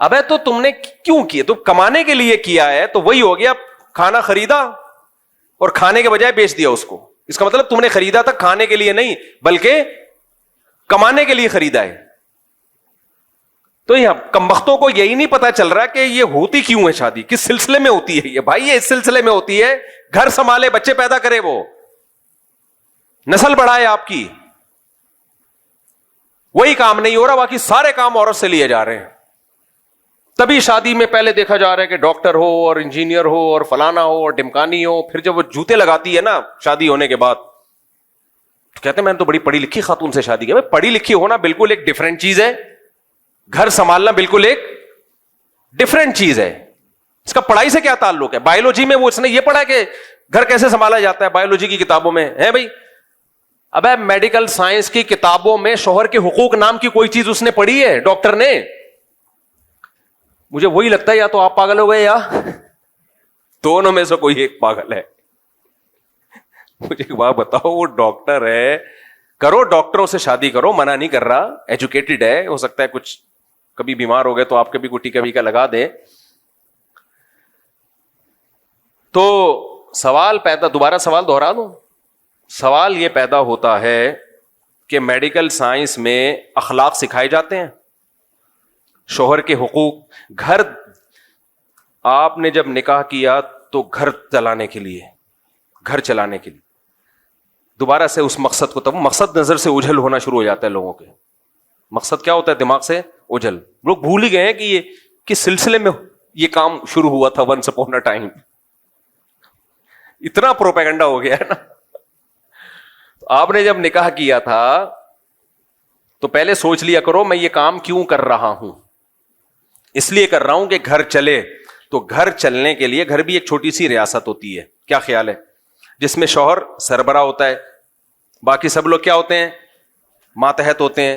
ابے تو تم نے کیوں کیا؟ تو کمانے کے لیے کیا ہے تو وہی ہو گیا، کھانا خریدا اور کھانے کے بجائے بیچ دیا اس کو. اس کا مطلب تم نے خریدا تھا کھانے کے لیے نہیں بلکہ کمانے کے لیے خریدا ہے. تو یہ کمبختوں کو یہی نہیں پتا چل رہا کہ یہ ہوتی کیوں ہے شادی، کس سلسلے میں ہوتی ہے یہ. بھائی یہ اس سلسلے میں ہوتی ہے گھر سنبھالے، بچے پیدا کرے، وہ نسل بڑھائے آپ کی. وہی کام نہیں ہو رہا، باقی سارے کام عورت سے لیے جا رہے ہیں. تبھی شادی میں پہلے دیکھا جا رہا ہے کہ ڈاکٹر ہو اور انجینئر ہو اور فلانا ہو اور ڈمکانی ہو، پھر جب وہ جوتے لگاتی ہے نا شادی ہونے کے بعد کہتے ہیں میں نے تو بڑی پڑھی لکھی خاتون سے شادی کی. بھائی پڑھی لکھی ہونا بالکل ایک ڈفرینٹ چیز ہے, گھر سنبھالنا بالکل ایک ڈفرینٹ چیز ہے. اس کا پڑھائی سے کیا تعلق ہے؟ بایولوجی میں وہ اس نے یہ پڑھا کہ گھر کیسے سنبھالا جاتا ہے, بایولوجی کی کتابوں میں ہے بھائی. اب میڈیکل سائنس کی کتابوں میں شوہر کے حقوق نام کی کوئی چیز اس نے پڑھی ہے ڈاکٹر نے؟ مجھے وہی لگتا ہے یا تو آپ پاگل ہو گئے یا دونوں میں سے کوئی ایک پاگل ہے. مجھے ایک بات بتاؤ, وہ ڈاکٹر ہے, کرو ڈاکٹروں سے شادی کرو, منع نہیں کر رہا, ایجوکیٹڈ ہے, ہو سکتا ہے کچھ کبھی بیمار ہو گئے تو آپ کے بھی کوئی ٹیکا ویکا لگا دے. تو سوال پیدا, دوبارہ سوال دوہرا دوں, سوال یہ پیدا ہوتا ہے کہ میڈیکل سائنس میں اخلاق سکھائے جاتے ہیں, شوہر کے حقوق. گھر آپ نے جب نکاح کیا تو گھر چلانے کے لیے, دوبارہ سے اس مقصد کو, تب مقصد نظر سے اجھل ہونا شروع ہو جاتا ہے لوگوں کے. مقصد کیا ہوتا ہے؟ دماغ سے اجھل. لوگ بھول ہی گئے ہیں کہ یہ کس سلسلے میں یہ کام شروع ہوا تھا. ونس اپون اے ٹائم اتنا پروپیگنڈا ہو گیا ہے نا. آپ نے جب نکاح کیا تھا تو پہلے سوچ لیا کرو میں یہ کام کیوں کر رہا ہوں. اس لیے کر رہا ہوں کہ گھر چلے. تو گھر چلنے کے لیے, گھر بھی ایک چھوٹی سی ریاست ہوتی ہے, کیا خیال ہے, جس میں شوہر سربراہ ہوتا ہے, باقی سب لوگ کیا ہوتے ہیں؟ ماتحت ہوتے ہیں.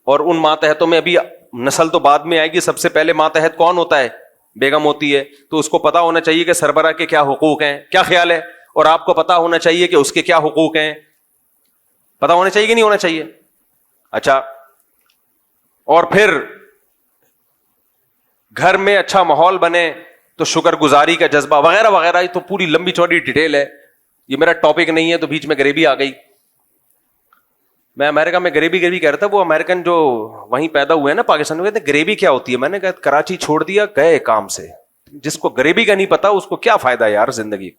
اور ان ماتحتوں میں ابھی نسل تو بعد میں آئے گی, سب سے پہلے ماتحت کون ہوتا ہے؟ بیگم ہوتی ہے. تو اس کو پتا ہونا چاہیے کہ سربراہ کے کیا حقوق ہیں, کیا خیال ہے؟ اور آپ کو پتا ہونا چاہیے کہ اس کے کیا حقوق ہیں, پتا ہونا چاہیے کہ نہیں ہونا چاہیے؟ اچھا, اور پھر گھر میں اچھا ماحول بنے تو شکر گزاری کا جذبہ وغیرہ وغیرہ. یہ تو پوری لمبی چوڑی ڈیٹیل ہے, یہ میرا ٹاپک نہیں ہے. تو بیچ میں غریبی آ گئی. میں امریکہ میں غریبی کہہ رہا تھا, وہ امریکن جو وہیں پیدا ہوئے ہیں نا پاکستان میں, کہتے ہیں غریبی کیا ہوتی ہے. میں نے کہا کراچی چھوڑ دیا, گئے کام سے. جس کو غریبی کا نہیں پتا اس کو کیا فائدہ یار زندگی.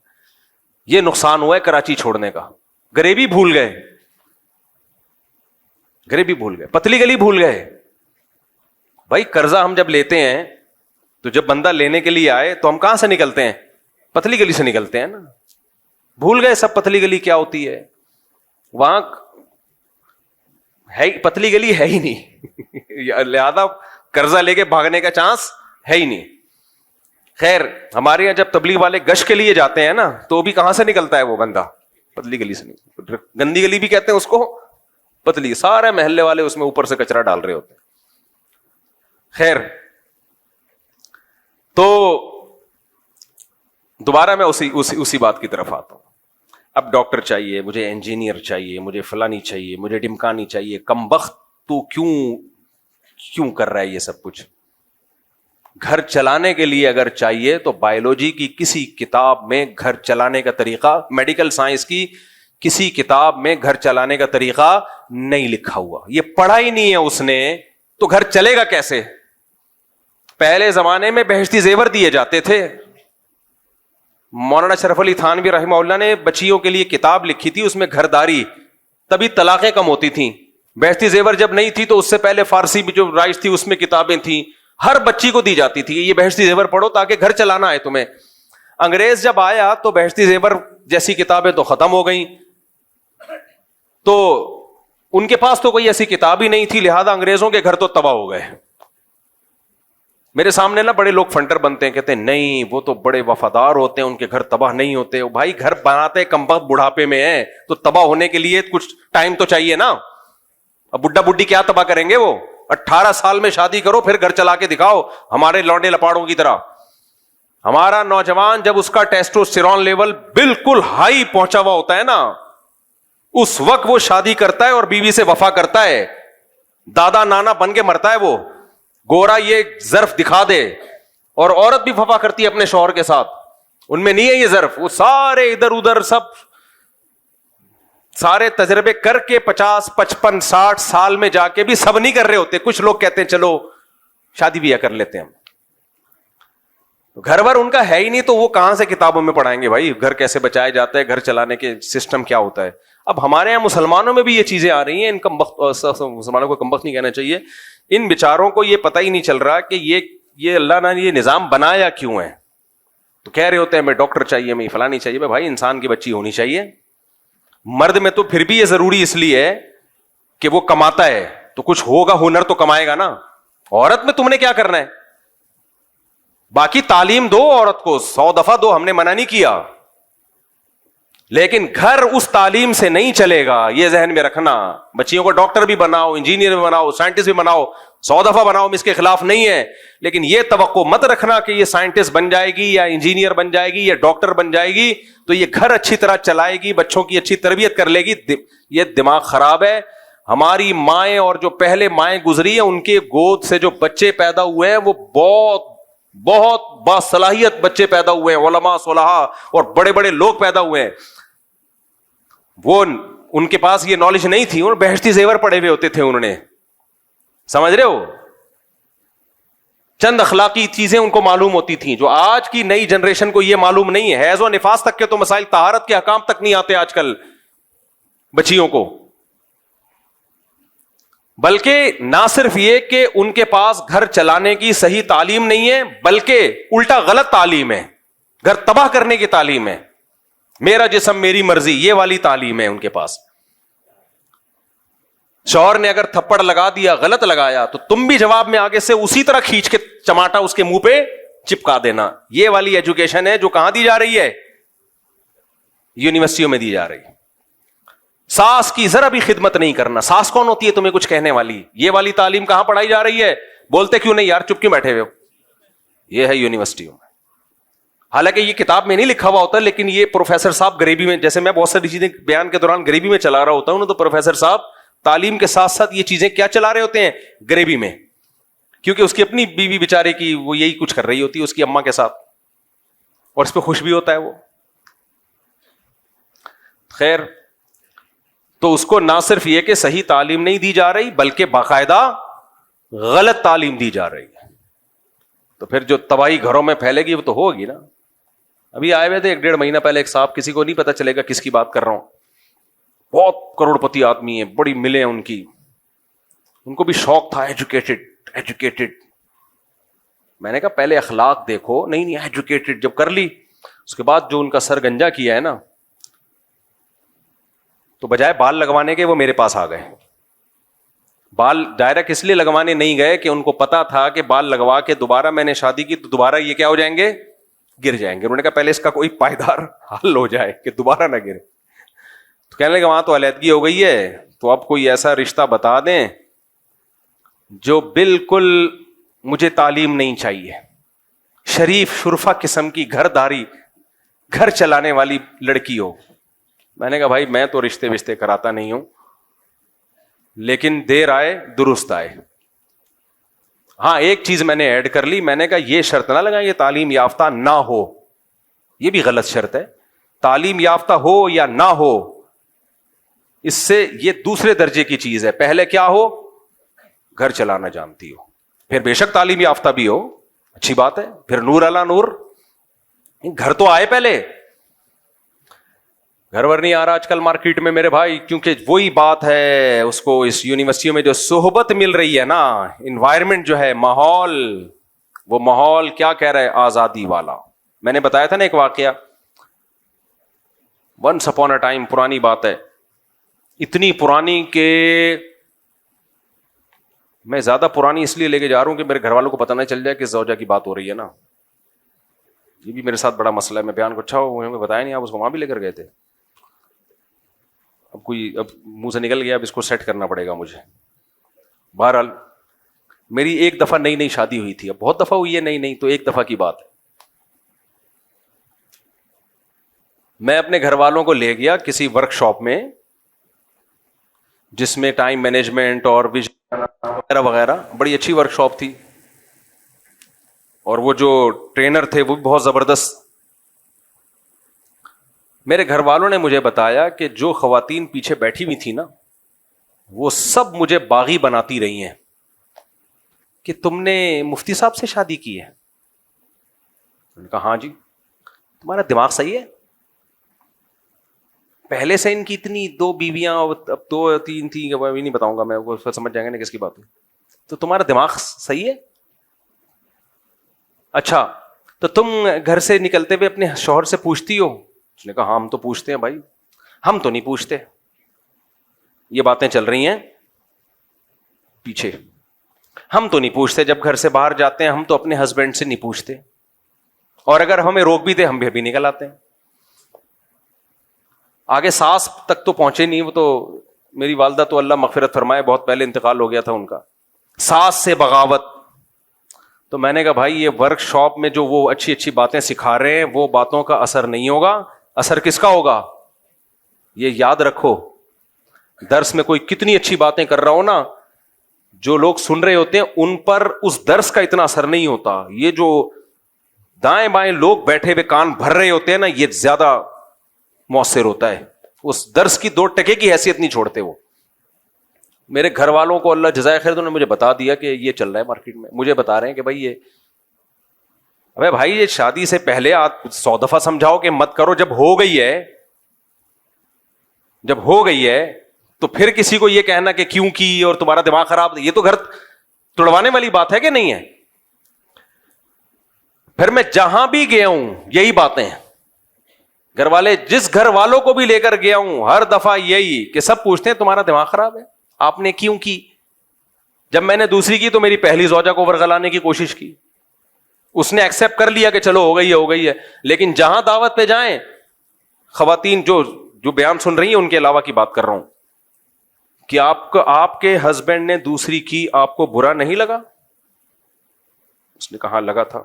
یہ نقصان ہوا ہے کراچی چھوڑنے کا. غریبی بھول گئے, پتلی گلی بھول گئے. بھائی قرضہ ہم جب لیتے ہیں تو جب بندہ لینے کے لیے آئے تو ہم کہاں سے نکلتے ہیں؟ پتلی گلی سے نکلتے ہیں نا. بھول گئے سب پتلی گلی کیا ہوتی ہے. وہاں ہے پتلی گلی ہے ہی نہیں, لہذا قرضہ لے کے بھاگنے کا چانس ہے ہی نہیں. خیر, ہمارے یہاں جب تبلیغ والے گشت کے لیے جاتے ہیں نا تو بھی کہاں سے نکلتا ہے وہ بندہ؟ پتلی گلی سے نہیں. گندی گلی بھی کہتے ہیں اس کو, پتلی. سارے محلے والے اس میں اوپر سے کچرا ڈال رہے ہوتے ہیں. خیر, تو دوبارہ میں اسی بات کی طرف آتا ہوں. اب ڈاکٹر چاہیے, مجھے انجینئر چاہیے, مجھے فلانی چاہیے, مجھے ڈمکانی چاہیے. کم بخت تو کیوں کر رہا ہے یہ سب کچھ؟ گھر چلانے کے لیے اگر چاہیے تو بایولوجی کی کسی کتاب میں گھر چلانے کا طریقہ, میڈیکل سائنس کی کسی کتاب میں گھر چلانے کا طریقہ نہیں لکھا ہوا. یہ پڑھا ہی نہیں ہے اس نے, تو گھر چلے گا کیسے؟ پہلے زمانے میں بہشتی زیور دیے جاتے تھے. مولانا شرف علی تھانوی رحمہ اللہ نے بچیوں کے لیے کتاب لکھی تھی, اس میں گھرداری, تبھی طلاقیں کم ہوتی تھیں. بہشتی زیور جب نہیں تھی تو اس سے پہلے فارسی بھی جو رائج تھی اس میں کتابیں تھیں, ہر بچی کو دی جاتی تھی یہ بہشتی زیور پڑھو تاکہ گھر چلانا ہے تمہیں. انگریز جب آیا تو بہشتی زیور جیسی کتابیں تو ختم ہو گئیں, تو ان کے پاس تو کوئی ایسی کتاب ہی نہیں تھی, لہذا انگریزوں کے گھر تو تباہ ہو گئے. میرے سامنے نا بڑے لوگ فنٹر بنتے ہیں, کہتے ہیں نہیں وہ تو بڑے وفادار ہوتے ہیں, ان کے گھر تباہ نہیں ہوتے. بھائی گھر بناتے کم وقت بڑھاپے میں ہیں, تو تباہ ہونے کے لیے کچھ ٹائم تو چاہیے نا. اب بڈھا بڈھی کیا تباہ کریں گے؟ وہ 18 سال میں شادی کرو پھر گھر چلا کے دکھاؤ ہمارے لونڈے لپاڑوں کی طرح. ہمارا نوجوان جب اس کا ٹیسٹوسٹیرون لیول بالکل ہائی پہنچا ہوا ہوتا ہے نا, اس وقت وہ شادی کرتا ہے اور بیوی سے وفا کرتا ہے. دادا نانا بن کے مرتا ہے وہ, گورا یہ ظرف دکھا دے. اور عورت بھی وفا کرتی ہے اپنے شوہر کے ساتھ, ان میں نہیں ہے یہ ظرف. وہ سارے ادھر ادھر سب سارے تجربے کر کے 50 55 60 سال میں جا کے بھی سب نہیں کر رہے ہوتے. کچھ لوگ کہتے ہیں چلو شادی بھی کر لیتے ہیں ہم. گھر بھر ان کا ہے ہی نہیں, تو وہ کہاں سے کتابوں میں پڑھائیں گے بھائی گھر کیسے بچایا جاتا ہے, گھر چلانے کے سسٹم کیا ہوتا ہے. اب ہمارے یہاں مسلمانوں میں بھی یہ چیزیں آ رہی ہیں. ان مسلمانوں کو کمبخت نہیں کہنا چاہیے, ان بیچاروں کو یہ پتہ ہی نہیں چل رہا کہ یہ اللہ نے یہ نظام بنایا کیوں ہے. تو کہہ رہے ہوتے ہیں ہمیں ڈاکٹر چاہیے, ہمیں فلانی چاہیے. بھائی انسان کی بچی ہونی چاہیے, مرد میں تو پھر بھی یہ ضروری اس لیے ہے کہ وہ کماتا ہے تو کچھ ہوگا, ہنر تو کمائے گا نا. عورت میں تم نے کیا کرنا ہے؟ باقی تعلیم دو عورت کو 100 دفعہ دو, ہم نے منع نہیں کیا, لیکن گھر اس تعلیم سے نہیں چلے گا, یہ ذہن میں رکھنا. بچیوں کو ڈاکٹر بھی بناؤ, انجینئر بھی بناؤ, سائنٹسٹ بھی بناؤ, 100 دفعہ بناؤ, ہم اس کے خلاف نہیں ہے, لیکن یہ توقع مت رکھنا کہ یہ سائنٹسٹ بن جائے گی یا انجینئر بن جائے گی یا ڈاکٹر بن جائے گی تو یہ گھر اچھی طرح چلائے گی, بچوں کی اچھی تربیت کر لے گی. یہ دماغ خراب ہے. ہماری مائیں اور جو پہلے مائیں گزری ہیں ان کے گود سے جو بچے پیدا ہوئے ہیں وہ بہت بہت باصلاحیت بچے پیدا ہوئے ہیں, علماء صلحاء اور بڑے بڑے لوگ پیدا ہوئے ہیں. وہ ان کے پاس یہ نالج نہیں تھی, انہوں بہشتی زیور پڑے ہوئے ہوتے تھے, انہوں نے, سمجھ رہے ہو, چند اخلاقی چیزیں ان کو معلوم ہوتی تھیں جو آج کی نئی جنریشن کو یہ معلوم نہیں ہے. حیض و نفاس تک کے تو مسائل, طہارت کے احکام تک نہیں آتے آج کل بچیوں کو. بلکہ نہ صرف یہ کہ ان کے پاس گھر چلانے کی صحیح تعلیم نہیں ہے, بلکہ الٹا غلط تعلیم ہے, گھر تباہ کرنے کی تعلیم ہے. میرا جسم میری مرضی, یہ والی تعلیم ہے ان کے پاس. شوہر نے اگر تھپڑ لگا دیا, غلط لگایا, تو تم بھی جواب میں آگے سے اسی طرح کھینچ کے چماٹا اس کے منہ پہ چپکا دینا. یہ والی ایجوکیشن ہے جو کہاں دی جا رہی ہے؟ یونیورسٹیوں میں دی جا رہی ہے. ساس کی ذرا بھی خدمت نہیں کرنا. ساس کون ہوتی ہے تمہیں کچھ کہنے والی؟ یہ والی تعلیم کہاں پڑھائی جا رہی ہے؟ بولتے کیوں نہیں یار, چپ کیوں بیٹھے ہوئے ہو؟ یہ ہے یونیورسٹیوں میں. حالانکہ یہ کتاب میں نہیں لکھا ہوا ہوتا, لیکن یہ پروفیسر صاحب غریبی میں, جیسے میں بہت ساری چیزیں بیان کے دوران غریبی میں چلا رہا ہوتا ہوں, تو پروفیسر صاحب تعلیم کے ساتھ ساتھ یہ چیزیں کیا چلا رہے ہوتے ہیں؟ غریبی میں. کیونکہ اس کی اپنی بیوی بیچارے کی وہ یہی کچھ کر رہی ہوتی ہے اس کی اماں کے ساتھ, اور اس پہ خوش بھی ہوتا ہے وہ. خیر, تو اس کو نہ صرف یہ کہ صحیح تعلیم نہیں دی جا رہی, بلکہ باقاعدہ غلط تعلیم دی جا رہی ہے. تو پھر جو تباہی گھروں میں پھیلے گی وہ تو ہوگی نا. ابھی آئے ہوئے تھے 1.5 مہینہ پہلے ایک صاحب, کسی کو نہیں پتا چلے گا کس کی بات کر رہا ہوں, بہت کروڑ پتی آدمی ہے, بڑی ملیں ان کی, ان کو بھی شوق تھا ایجوکیٹڈ. میں نے کہا پہلے اخلاق دیکھو. نہیں ایجوکیٹڈ جب کر لی, اس کے بعد جو ان کا سر گنجا کیا ہے نا, تو بجائے بال لگوانے کے وہ میرے پاس آ گئے. بال دائرہ کس لیے لگوانے نہیں گئے کہ ان کو پتا تھا کہ بال لگوا کے دوبارہ میں نے شادی کی تو دوبارہ یہ کیا ہو جائیں گے, گر جائیں گے. انہوں نے کہا پہلے اس کا کوئی پائیدار حل ہو جائے کہ دوبارہ نہ گرے. تو کہنے لگے وہاں تو علیحدگی ہو گئی ہے, تو اب کوئی ایسا رشتہ بتا دیں جو بالکل مجھے تعلیم نہیں چاہیے, شریف شرفا قسم کی گھرداری, گھر چلانے والی لڑکی ہو. میں نے کہا بھائی میں تو رشتے کراتا نہیں ہوں, لیکن دیر آئے درست آئے. ہاں ایک چیز میں نے ایڈ کر لی, میں نے کہا یہ شرط نہ لگائیں یہ تعلیم یافتہ نہ ہو, یہ بھی غلط شرط ہے. تعلیم یافتہ ہو یا نہ ہو, اس سے یہ دوسرے درجے کی چیز ہے. پہلے کیا ہو, گھر چلانا جانتی ہو, پھر بے شک تعلیم یافتہ بھی ہو, اچھی بات ہے, پھر نور علی نور. گھر تو آئے پہلے, گھر ور نہیں آ رہا آج کل مارکیٹ میں میرے بھائی, کیونکہ وہی بات ہے, اس کو اس یونیورسٹیوں میں جو صحبت مل رہی ہے نا, انوائرمنٹ جو ہے, ماحول, وہ ماحول کیا کہہ رہا ہے, آزادی والا. میں نے بتایا تھا نا ایک واقعہ, ونس اپون اے ٹائم, پرانی بات ہے, اتنی پرانی کہ میں زیادہ پرانی اس لیے لے کے جا رہا ہوں کہ میرے گھر والوں کو پتہ نہ چل جائے کہ زوجہ کی بات ہو رہی ہے نا. یہ بھی میرے ساتھ بڑا مسئلہ ہے. میں بیان کو اچھا ہو بتایا نہیں, آپ اس کو وہاں بھی لے کر گئے تھے. اب منہ سے نکل گیا, اب اس کو سیٹ کرنا پڑے گا مجھے. بہرحال میری ایک دفعہ نئی شادی ہوئی تھی, اب بہت دفعہ ہوئی ہے نہیں تو ایک دفعہ کی بات ہے. میں اپنے گھر والوں کو لے گیا کسی ورک شاپ میں جس میں ٹائم مینجمنٹ اور وغیرہ وغیرہ, بڑی اچھی ورک شاپ تھی, اور وہ جو ٹرینر تھے وہ بھی بہت زبردست. میرے گھر والوں نے مجھے بتایا کہ جو خواتین پیچھے بیٹھی ہوئی تھی نا, وہ سب مجھے باغی بناتی رہی ہیں کہ تم نے مفتی صاحب سے شادی کی ہے. میں نے کہا ہاں جی. تمہارا دماغ صحیح ہے؟ پہلے سے ان کی اتنی 2 بیویاں, اب 2-3 تھیں, ابھی نہیں بتاؤں گا میں, وہ سمجھ جائیں گے نا کس کی بات ہے. تو تمہارا دماغ صحیح ہے؟ اچھا تو تم گھر سے نکلتے ہوئے اپنے شوہر سے پوچھتی ہو؟ اس نے کہا ہاں ہم تو پوچھتے ہیں بھائی. ہم تو نہیں پوچھتے, یہ باتیں چل رہی ہیں پیچھے, ہم تو نہیں پوچھتے, جب گھر سے باہر جاتے ہیں ہم تو اپنے ہسبینڈ سے نہیں پوچھتے, اور اگر ہمیں روک بھی دے ہم بھی نکل آتے ہیں. آگے ساس تک تو پہنچے نہیں, وہ تو میری والدہ تو اللہ مغفرت فرمائے بہت پہلے انتقال ہو گیا تھا ان کا. ساس سے بغاوت, تو میں نے کہا بھائی یہ ورک شاپ میں جو وہ اچھی اچھی باتیں سکھا رہے ہیں وہ باتوں کا اثر نہیں ہوگا, اثر کس کا ہوگا یہ یاد رکھو. درس میں کوئی کتنی اچھی باتیں کر رہا ہو نا, جو لوگ سن رہے ہوتے ہیں ان پر اس درس کا اتنا اثر نہیں ہوتا. یہ جو دائیں بائیں لوگ بیٹھے ہوئے کان بھر رہے ہوتے ہیں نا, یہ زیادہ مؤثر ہوتا ہے. اس درس کی 2 ٹکے کی حیثیت نہیں چھوڑتے وہ. میرے گھر والوں کو اللہ جزائے خیر انہوں نے مجھے بتا دیا کہ یہ چل رہا ہے مارکیٹ میں, مجھے بتا رہے ہیں کہ بھائی یہ, ابے بھائی یہ شادی سے پہلے آپ 100 دفعہ سمجھاؤ کہ مت کرو, جب ہو گئی ہے تو پھر کسی کو یہ کہنا کہ کیوں کی اور تمہارا دماغ خراب, یہ تو گھر توڑوانے والی بات ہے کہ نہیں ہے. پھر میں جہاں بھی گیا ہوں یہی باتیں, گھر والے جس گھر والوں کو بھی لے کر گیا ہوں ہر دفعہ یہی کہ سب پوچھتے ہیں تمہارا دماغ خراب ہے, آپ نے کیوں کی. جب میں نے دوسری کی تو میری پہلی زوجہ کو ورغلانے کی کوشش کی, اس نے ایکسپٹ کر لیا کہ چلو ہو گئی ہے. لیکن جہاں دعوت پہ جائیں, خواتین جو بیان سن رہی ہیں ان کے علاوہ کی بات کر رہا ہوں, کہ آپ کے ہسبینڈ نے دوسری کی, آپ کو برا نہیں لگا؟ اس نے کہا لگا تھا.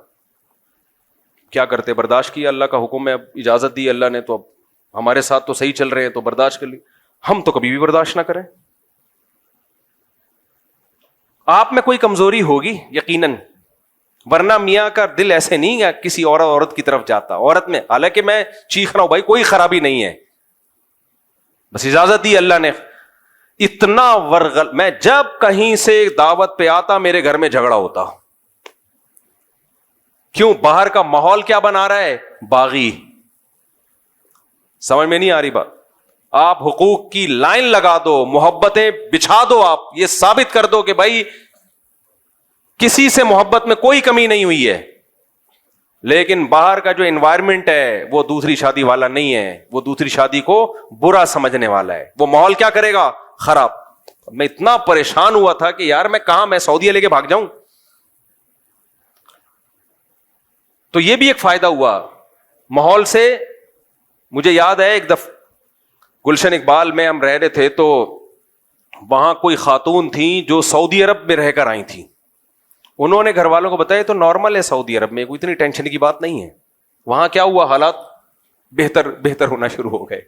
کیا کرتے, برداشت کیا, اللہ کا حکم ہے, اب اجازت دی اللہ نے, تو اب ہمارے ساتھ تو صحیح چل رہے ہیں تو برداشت کر لی. ہم تو کبھی بھی برداشت نہ کریں. آپ میں کوئی کمزوری ہوگی یقیناً, ورنہ میاں کا دل ایسے نہیں ہے کسی عورت کی طرف جاتا. عورت میں حالانکہ میں چیخ رہا ہوں بھائی کوئی خرابی نہیں ہے, بس اجازت دی اللہ نے. اتنا میں جب کہیں سے دعوت پہ آتا میرے گھر میں جھگڑا ہوتا. کیوں؟ باہر کا ماحول کیا بنا رہا ہے, باغی. سمجھ میں نہیں آ رہی بات. آپ حقوق کی لائن لگا دو, محبتیں بچھا دو, آپ یہ ثابت کر دو کہ بھائی کسی سے محبت میں کوئی کمی نہیں ہوئی ہے. لیکن باہر کا جو انوائرمنٹ ہے وہ دوسری شادی والا نہیں ہے, وہ دوسری شادی کو برا سمجھنے والا ہے. وہ ماحول کیا کرے گا, خراب. میں اتنا پریشان ہوا تھا کہ یار میں کہاں, میں سعودیہ لے کے بھاگ جاؤں. تو یہ بھی ایک فائدہ ہوا ماحول سے. مجھے یاد ہے ایک دفعہ گلشن اقبال میں ہم رہ رہے تھے, تو وہاں کوئی خاتون تھیں جو سعودی عرب میں رہ کر آئی تھیں. انہوں نے گھر والوں کو بتایا تو نارمل ہے سعودی عرب میں, کوئی اتنی ٹینشن کی بات نہیں ہے. وہاں کیا ہوا, حالات بہتر ہونا شروع ہو گئے.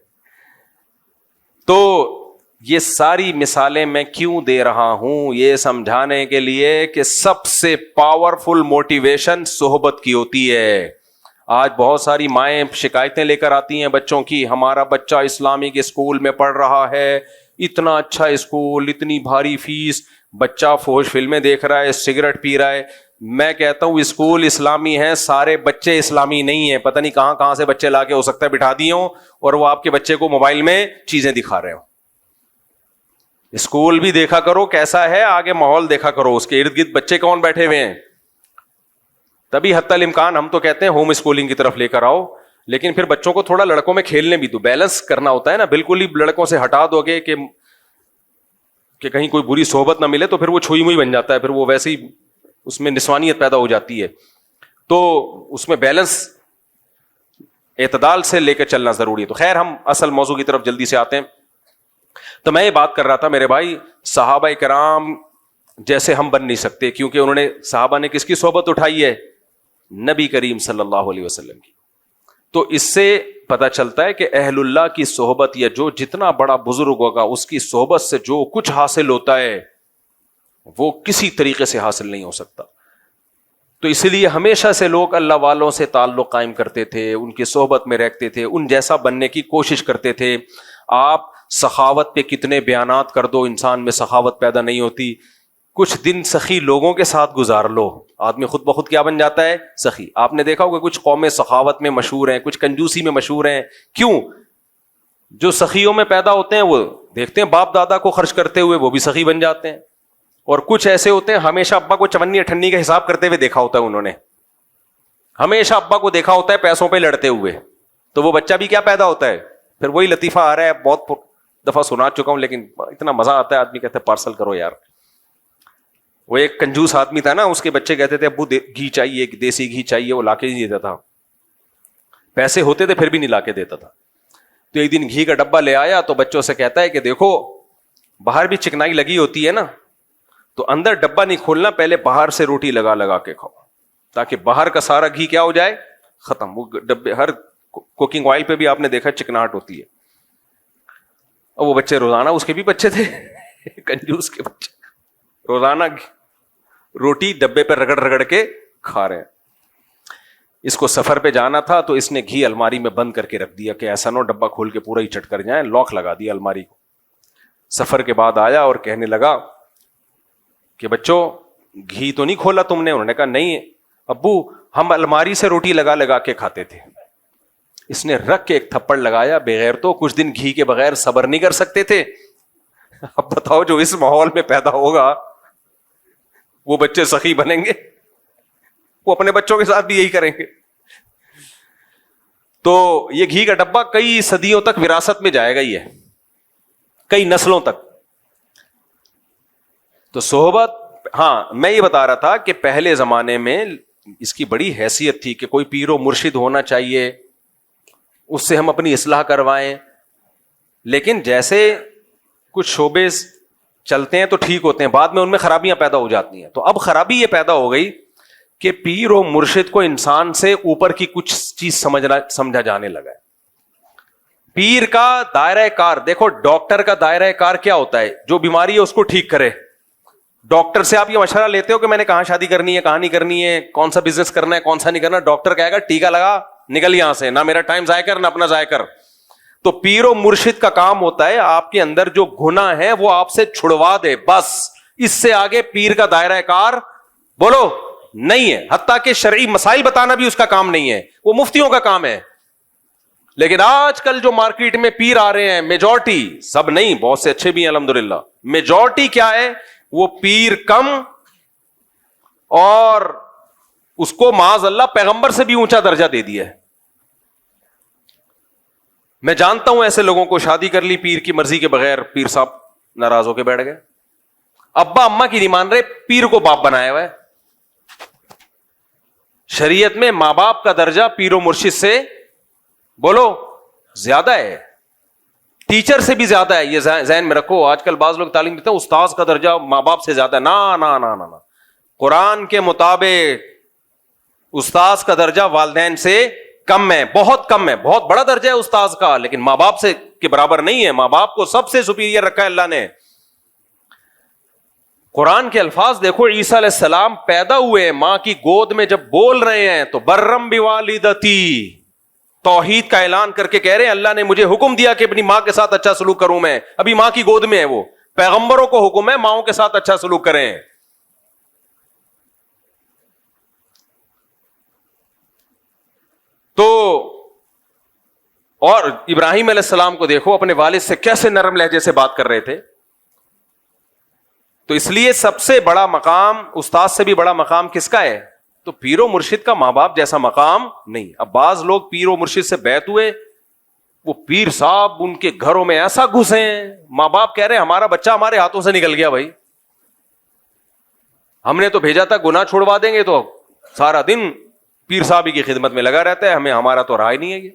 تو یہ ساری مثالیں میں کیوں دے رہا ہوں, یہ سمجھانے کے لیے کہ سب سے پاورفل موٹیویشن صحبت کی ہوتی ہے. آج بہت ساری مائیں شکایتیں لے کر آتی ہیں بچوں کی, ہمارا بچہ اسلامک اسکول میں پڑھ رہا ہے, اتنا اچھا اسکول, اتنی بھاری فیس, بچہ فوش فلمیں دیکھ رہا ہے, سگریٹ پی رہا ہے. میں کہتا ہوں اسکول اسلامی ہے, سارے بچے اسلامی نہیں ہیں. پتہ نہیں کہاں سے بچے لا کے ہو سکتا ہے بٹھا دیے ہوں اور وہ آپ کے بچے کو موبائل میں چیزیں دکھا رہے ہوں. اسکول بھی دیکھا کرو کیسا ہے, آگے ماحول دیکھا کرو, اس کے ارد گرد بچے کون بیٹھے ہوئے ہیں. تبھی حتی الامکان ہم تو کہتے ہیں ہوم اسکولنگ کی طرف لے کر آؤ, لیکن پھر بچوں کو تھوڑا لڑکوں میں کھیلنے بھی دو, بیلنس کرنا ہوتا ہے نا. بالکل ہی لڑکوں سے ہٹا دو گے کہ کہیں کوئی بری صحبت نہ ملے تو پھر وہ چھوئی موئی بن جاتا ہے, پھر وہ ویسے ہی اس میں نسوانیت پیدا ہو جاتی ہے. تو اس میں بیلنس اعتدال سے لے کے چلنا ضروری ہے. تو خیر ہم اصل موضوع کی طرف جلدی سے آتے ہیں. تو میں یہ بات کر رہا تھا میرے بھائی, صحابہ کرام جیسے ہم بن نہیں سکتے, کیونکہ انہوں نے, صحابہ نے کس کی صحبت اٹھائی ہے, نبی کریم صلی اللہ علیہ وسلم کی. تو اس سے پتہ چلتا ہے کہ اہل اللہ کی صحبت, یا جو جتنا بڑا بزرگ ہوگا اس کی صحبت سے جو کچھ حاصل ہوتا ہے وہ کسی طریقے سے حاصل نہیں ہو سکتا. تو اس لیے ہمیشہ سے لوگ اللہ والوں سے تعلق قائم کرتے تھے, ان کی صحبت میں رہتے تھے, ان جیسا بننے کی کوشش کرتے تھے. آپ سخاوت پہ کتنے بیانات کر دو, انسان میں سخاوت پیدا نہیں ہوتی. کچھ دن سخی لوگوں کے ساتھ گزار لو, آدمی خود بخود کیا بن جاتا ہے, سخی. آپ نے دیکھا ہوگا کچھ قومیں سخاوت میں مشہور ہیں, کچھ کنجوسی میں مشہور ہیں. کیوں؟ جو سخیوں میں پیدا ہوتے ہیں وہ دیکھتے ہیں باپ دادا کو خرچ کرتے ہوئے, وہ بھی سخی بن جاتے ہیں. اور کچھ ایسے ہوتے ہیں ہمیشہ ابا کو چونی اٹھنی کا حساب کرتے ہوئے دیکھا ہوتا ہے, انہوں نے ہمیشہ ابا کو دیکھا ہوتا ہے پیسوں پہ لڑتے ہوئے, تو وہ بچہ بھی کیا پیدا ہوتا ہے, پھر وہی لطیفہ آ رہا ہے, بہت دفعہ سنا چکا ہوں, لیکن اتنا مزہ آتا ہے, آدمی کہتے ہیں پارسل کرو یار. وہ ایک کنجوس آدمی تھا نا, اس کے بچے کہتے تھے ابو گھی چاہیے, دیسی گھی چاہیے, وہ لا کے نہیں دیتا تھا, پیسے ہوتے تھے پھر بھی نہیں لا کے دیتا تھا. تو ایک دن گھی کا ڈبہ لے آیا تو بچوں سے کہتا ہے کہ دیکھو باہر بھی چکنائی لگی ہوتی ہے نا, تو اندر ڈبہ نہیں کھولنا, پہلے باہر سے روٹی لگا لگا کے کھاؤ, تاکہ باہر کا سارا گھی کیا ہو جائے, ختم. وہ ڈبے ہر کوکنگ آئل پہ بھی آپ نے دیکھا چکناہٹ ہوتی ہے. اور وہ بچے روزانہ, اس کے بھی بچے تھے کنجوس کے بچے, روزانہ روٹی ڈبے پہ رگڑ رگڑ کے کھا رہے ہیں. اس کو سفر پہ جانا تھا تو اس نے گھی الماری میں بند کر کے رکھ دیا کہ ایسا نہ ڈبہ کھول کے پورا ہی چٹ کر جائیں, لاک لگا دیا الماری کو. سفر کے بعد آیا اور کہنے لگا کہ بچوں گھی تو نہیں کھولا تم نے؟ انہوں نے کہا نہیں ابو, ہم الماری سے روٹی لگا لگا کے کھاتے تھے. اس نے رکھ کے ایک تھپڑ لگایا, بغیر تو کچھ دن گھی کے بغیر صبر نہیں کر سکتے تھے. اب بتاؤ جو اس ماحول میں پیدا ہوگا وہ بچے سخی بنیں گے, وہ اپنے بچوں کے ساتھ بھی یہی کریں گے. تو یہ گھی کا ڈبہ کئی صدیوں تک وراثت میں جائے گا, ہی ہے کئی نسلوں تک. تو صحبت, ہاں میں یہ بتا رہا تھا کہ پہلے زمانے میں اس کی بڑی حیثیت تھی کہ کوئی پیر و مرشد ہونا چاہیے, اس سے ہم اپنی اصلاح کروائیں. لیکن جیسے کچھ شعبے چلتے ہیں تو ٹھیک ہوتے ہیں, بعد میں ان میں خرابیاں پیدا ہو جاتی ہیں. تو اب خرابی یہ پیدا ہو گئی کہ پیر و مرشد کو انسان سے اوپر کی کچھ چیز سمجھا جانے لگا ہے. پیر کا دائرہ کار دیکھو, ڈاکٹر کا دائرہ کار کیا ہوتا ہے؟ جو بیماری ہے اس کو ٹھیک کرے. ڈاکٹر سے آپ یہ مشورہ لیتے ہو کہ میں نے کہاں شادی کرنی ہے, کہاں نہیں کرنی ہے, کون سا بزنس کرنا ہے, کون سا نہیں کرنا. ڈاکٹر کہے گا ٹیکا لگا, نکل یہاں سے, نہ میرا ٹائم ضائع کر نہ اپنا ضائع کر. تو پیر و مرشد کا کام ہوتا ہے آپ کے اندر جو گناہ ہے وہ آپ سے چھڑوا دے, بس. اس سے آگے پیر کا دائرہ کار بولو نہیں ہے. حتیٰ کہ شرعی مسائل بتانا بھی اس کا کام نہیں ہے, وہ مفتیوں کا کام ہے. لیکن آج کل جو مارکیٹ میں پیر آ رہے ہیں, میجورٹی, سب نہیں, بہت سے اچھے بھی ہیں الحمدللہ, میجورٹی کیا ہے, وہ پیر کم اور اس کو معاذ اللہ پیغمبر سے بھی اونچا درجہ دے دیا ہے. میں جانتا ہوں ایسے لوگوں کو, شادی کر لی پیر کی مرضی کے بغیر, پیر صاحب ناراض ہو کے بیٹھ گئے, ابا اما کی نہیں مان رہے, پیر کو باپ بنایا ہوا ہے. شریعت میں ماں باپ کا درجہ پیر و مرشد سے بولو زیادہ ہے, ٹیچر سے بھی زیادہ ہے. یہ ذہن میں رکھو. آج کل بعض لوگ تعلیم دیتے ہیں استاذ کا درجہ ماں باپ سے زیادہ ہے. نا نا نا نا, قرآن کے مطابق استاذ کا درجہ والدین سے کم ہے, بہت کم ہے. بہت بڑا درجہ ہے استاذ کا, لیکن ماں باپ سے کے برابر نہیں ہے. ماں باپ کو سب سے سپیریئر رکھا ہے اللہ نے. قرآن کے الفاظ دیکھو, عیسیٰ علیہ السلام پیدا ہوئے ماں کی گود میں, جب بول رہے ہیں تو برم بوالدتی, توحید کا اعلان کر کے کہہ رہے ہیں اللہ نے مجھے حکم دیا کہ اپنی ماں کے ساتھ اچھا سلوک کروں. میں ابھی ماں کی گود میں ہے, وہ پیغمبروں کو حکم ہے ماؤں کے ساتھ اچھا سلوک کریں. تو اور ابراہیم علیہ السلام کو دیکھو, اپنے والد سے کیسے نرم لہجے سے بات کر رہے تھے. تو اس لیے سب سے بڑا مقام, استاد سے بھی بڑا مقام کس کا ہے؟ تو پیر و مرشد کا ماں باپ جیسا مقام نہیں. اب بعض لوگ پیر و مرشد سے بیعت ہوئے, وہ پیر صاحب ان کے گھروں میں ایسا گھسے ہیں, ماں باپ کہہ رہے ہیں ہمارا بچہ ہمارے ہاتھوں سے نکل گیا بھائی, ہم نے تو بھیجا تھا گناہ چھوڑوا دیں گے, تو سارا دن پیر صاحب کی خدمت میں لگا رہتا ہے, ہمیں ہمارا تو رہا ہی نہیں ہے. یہ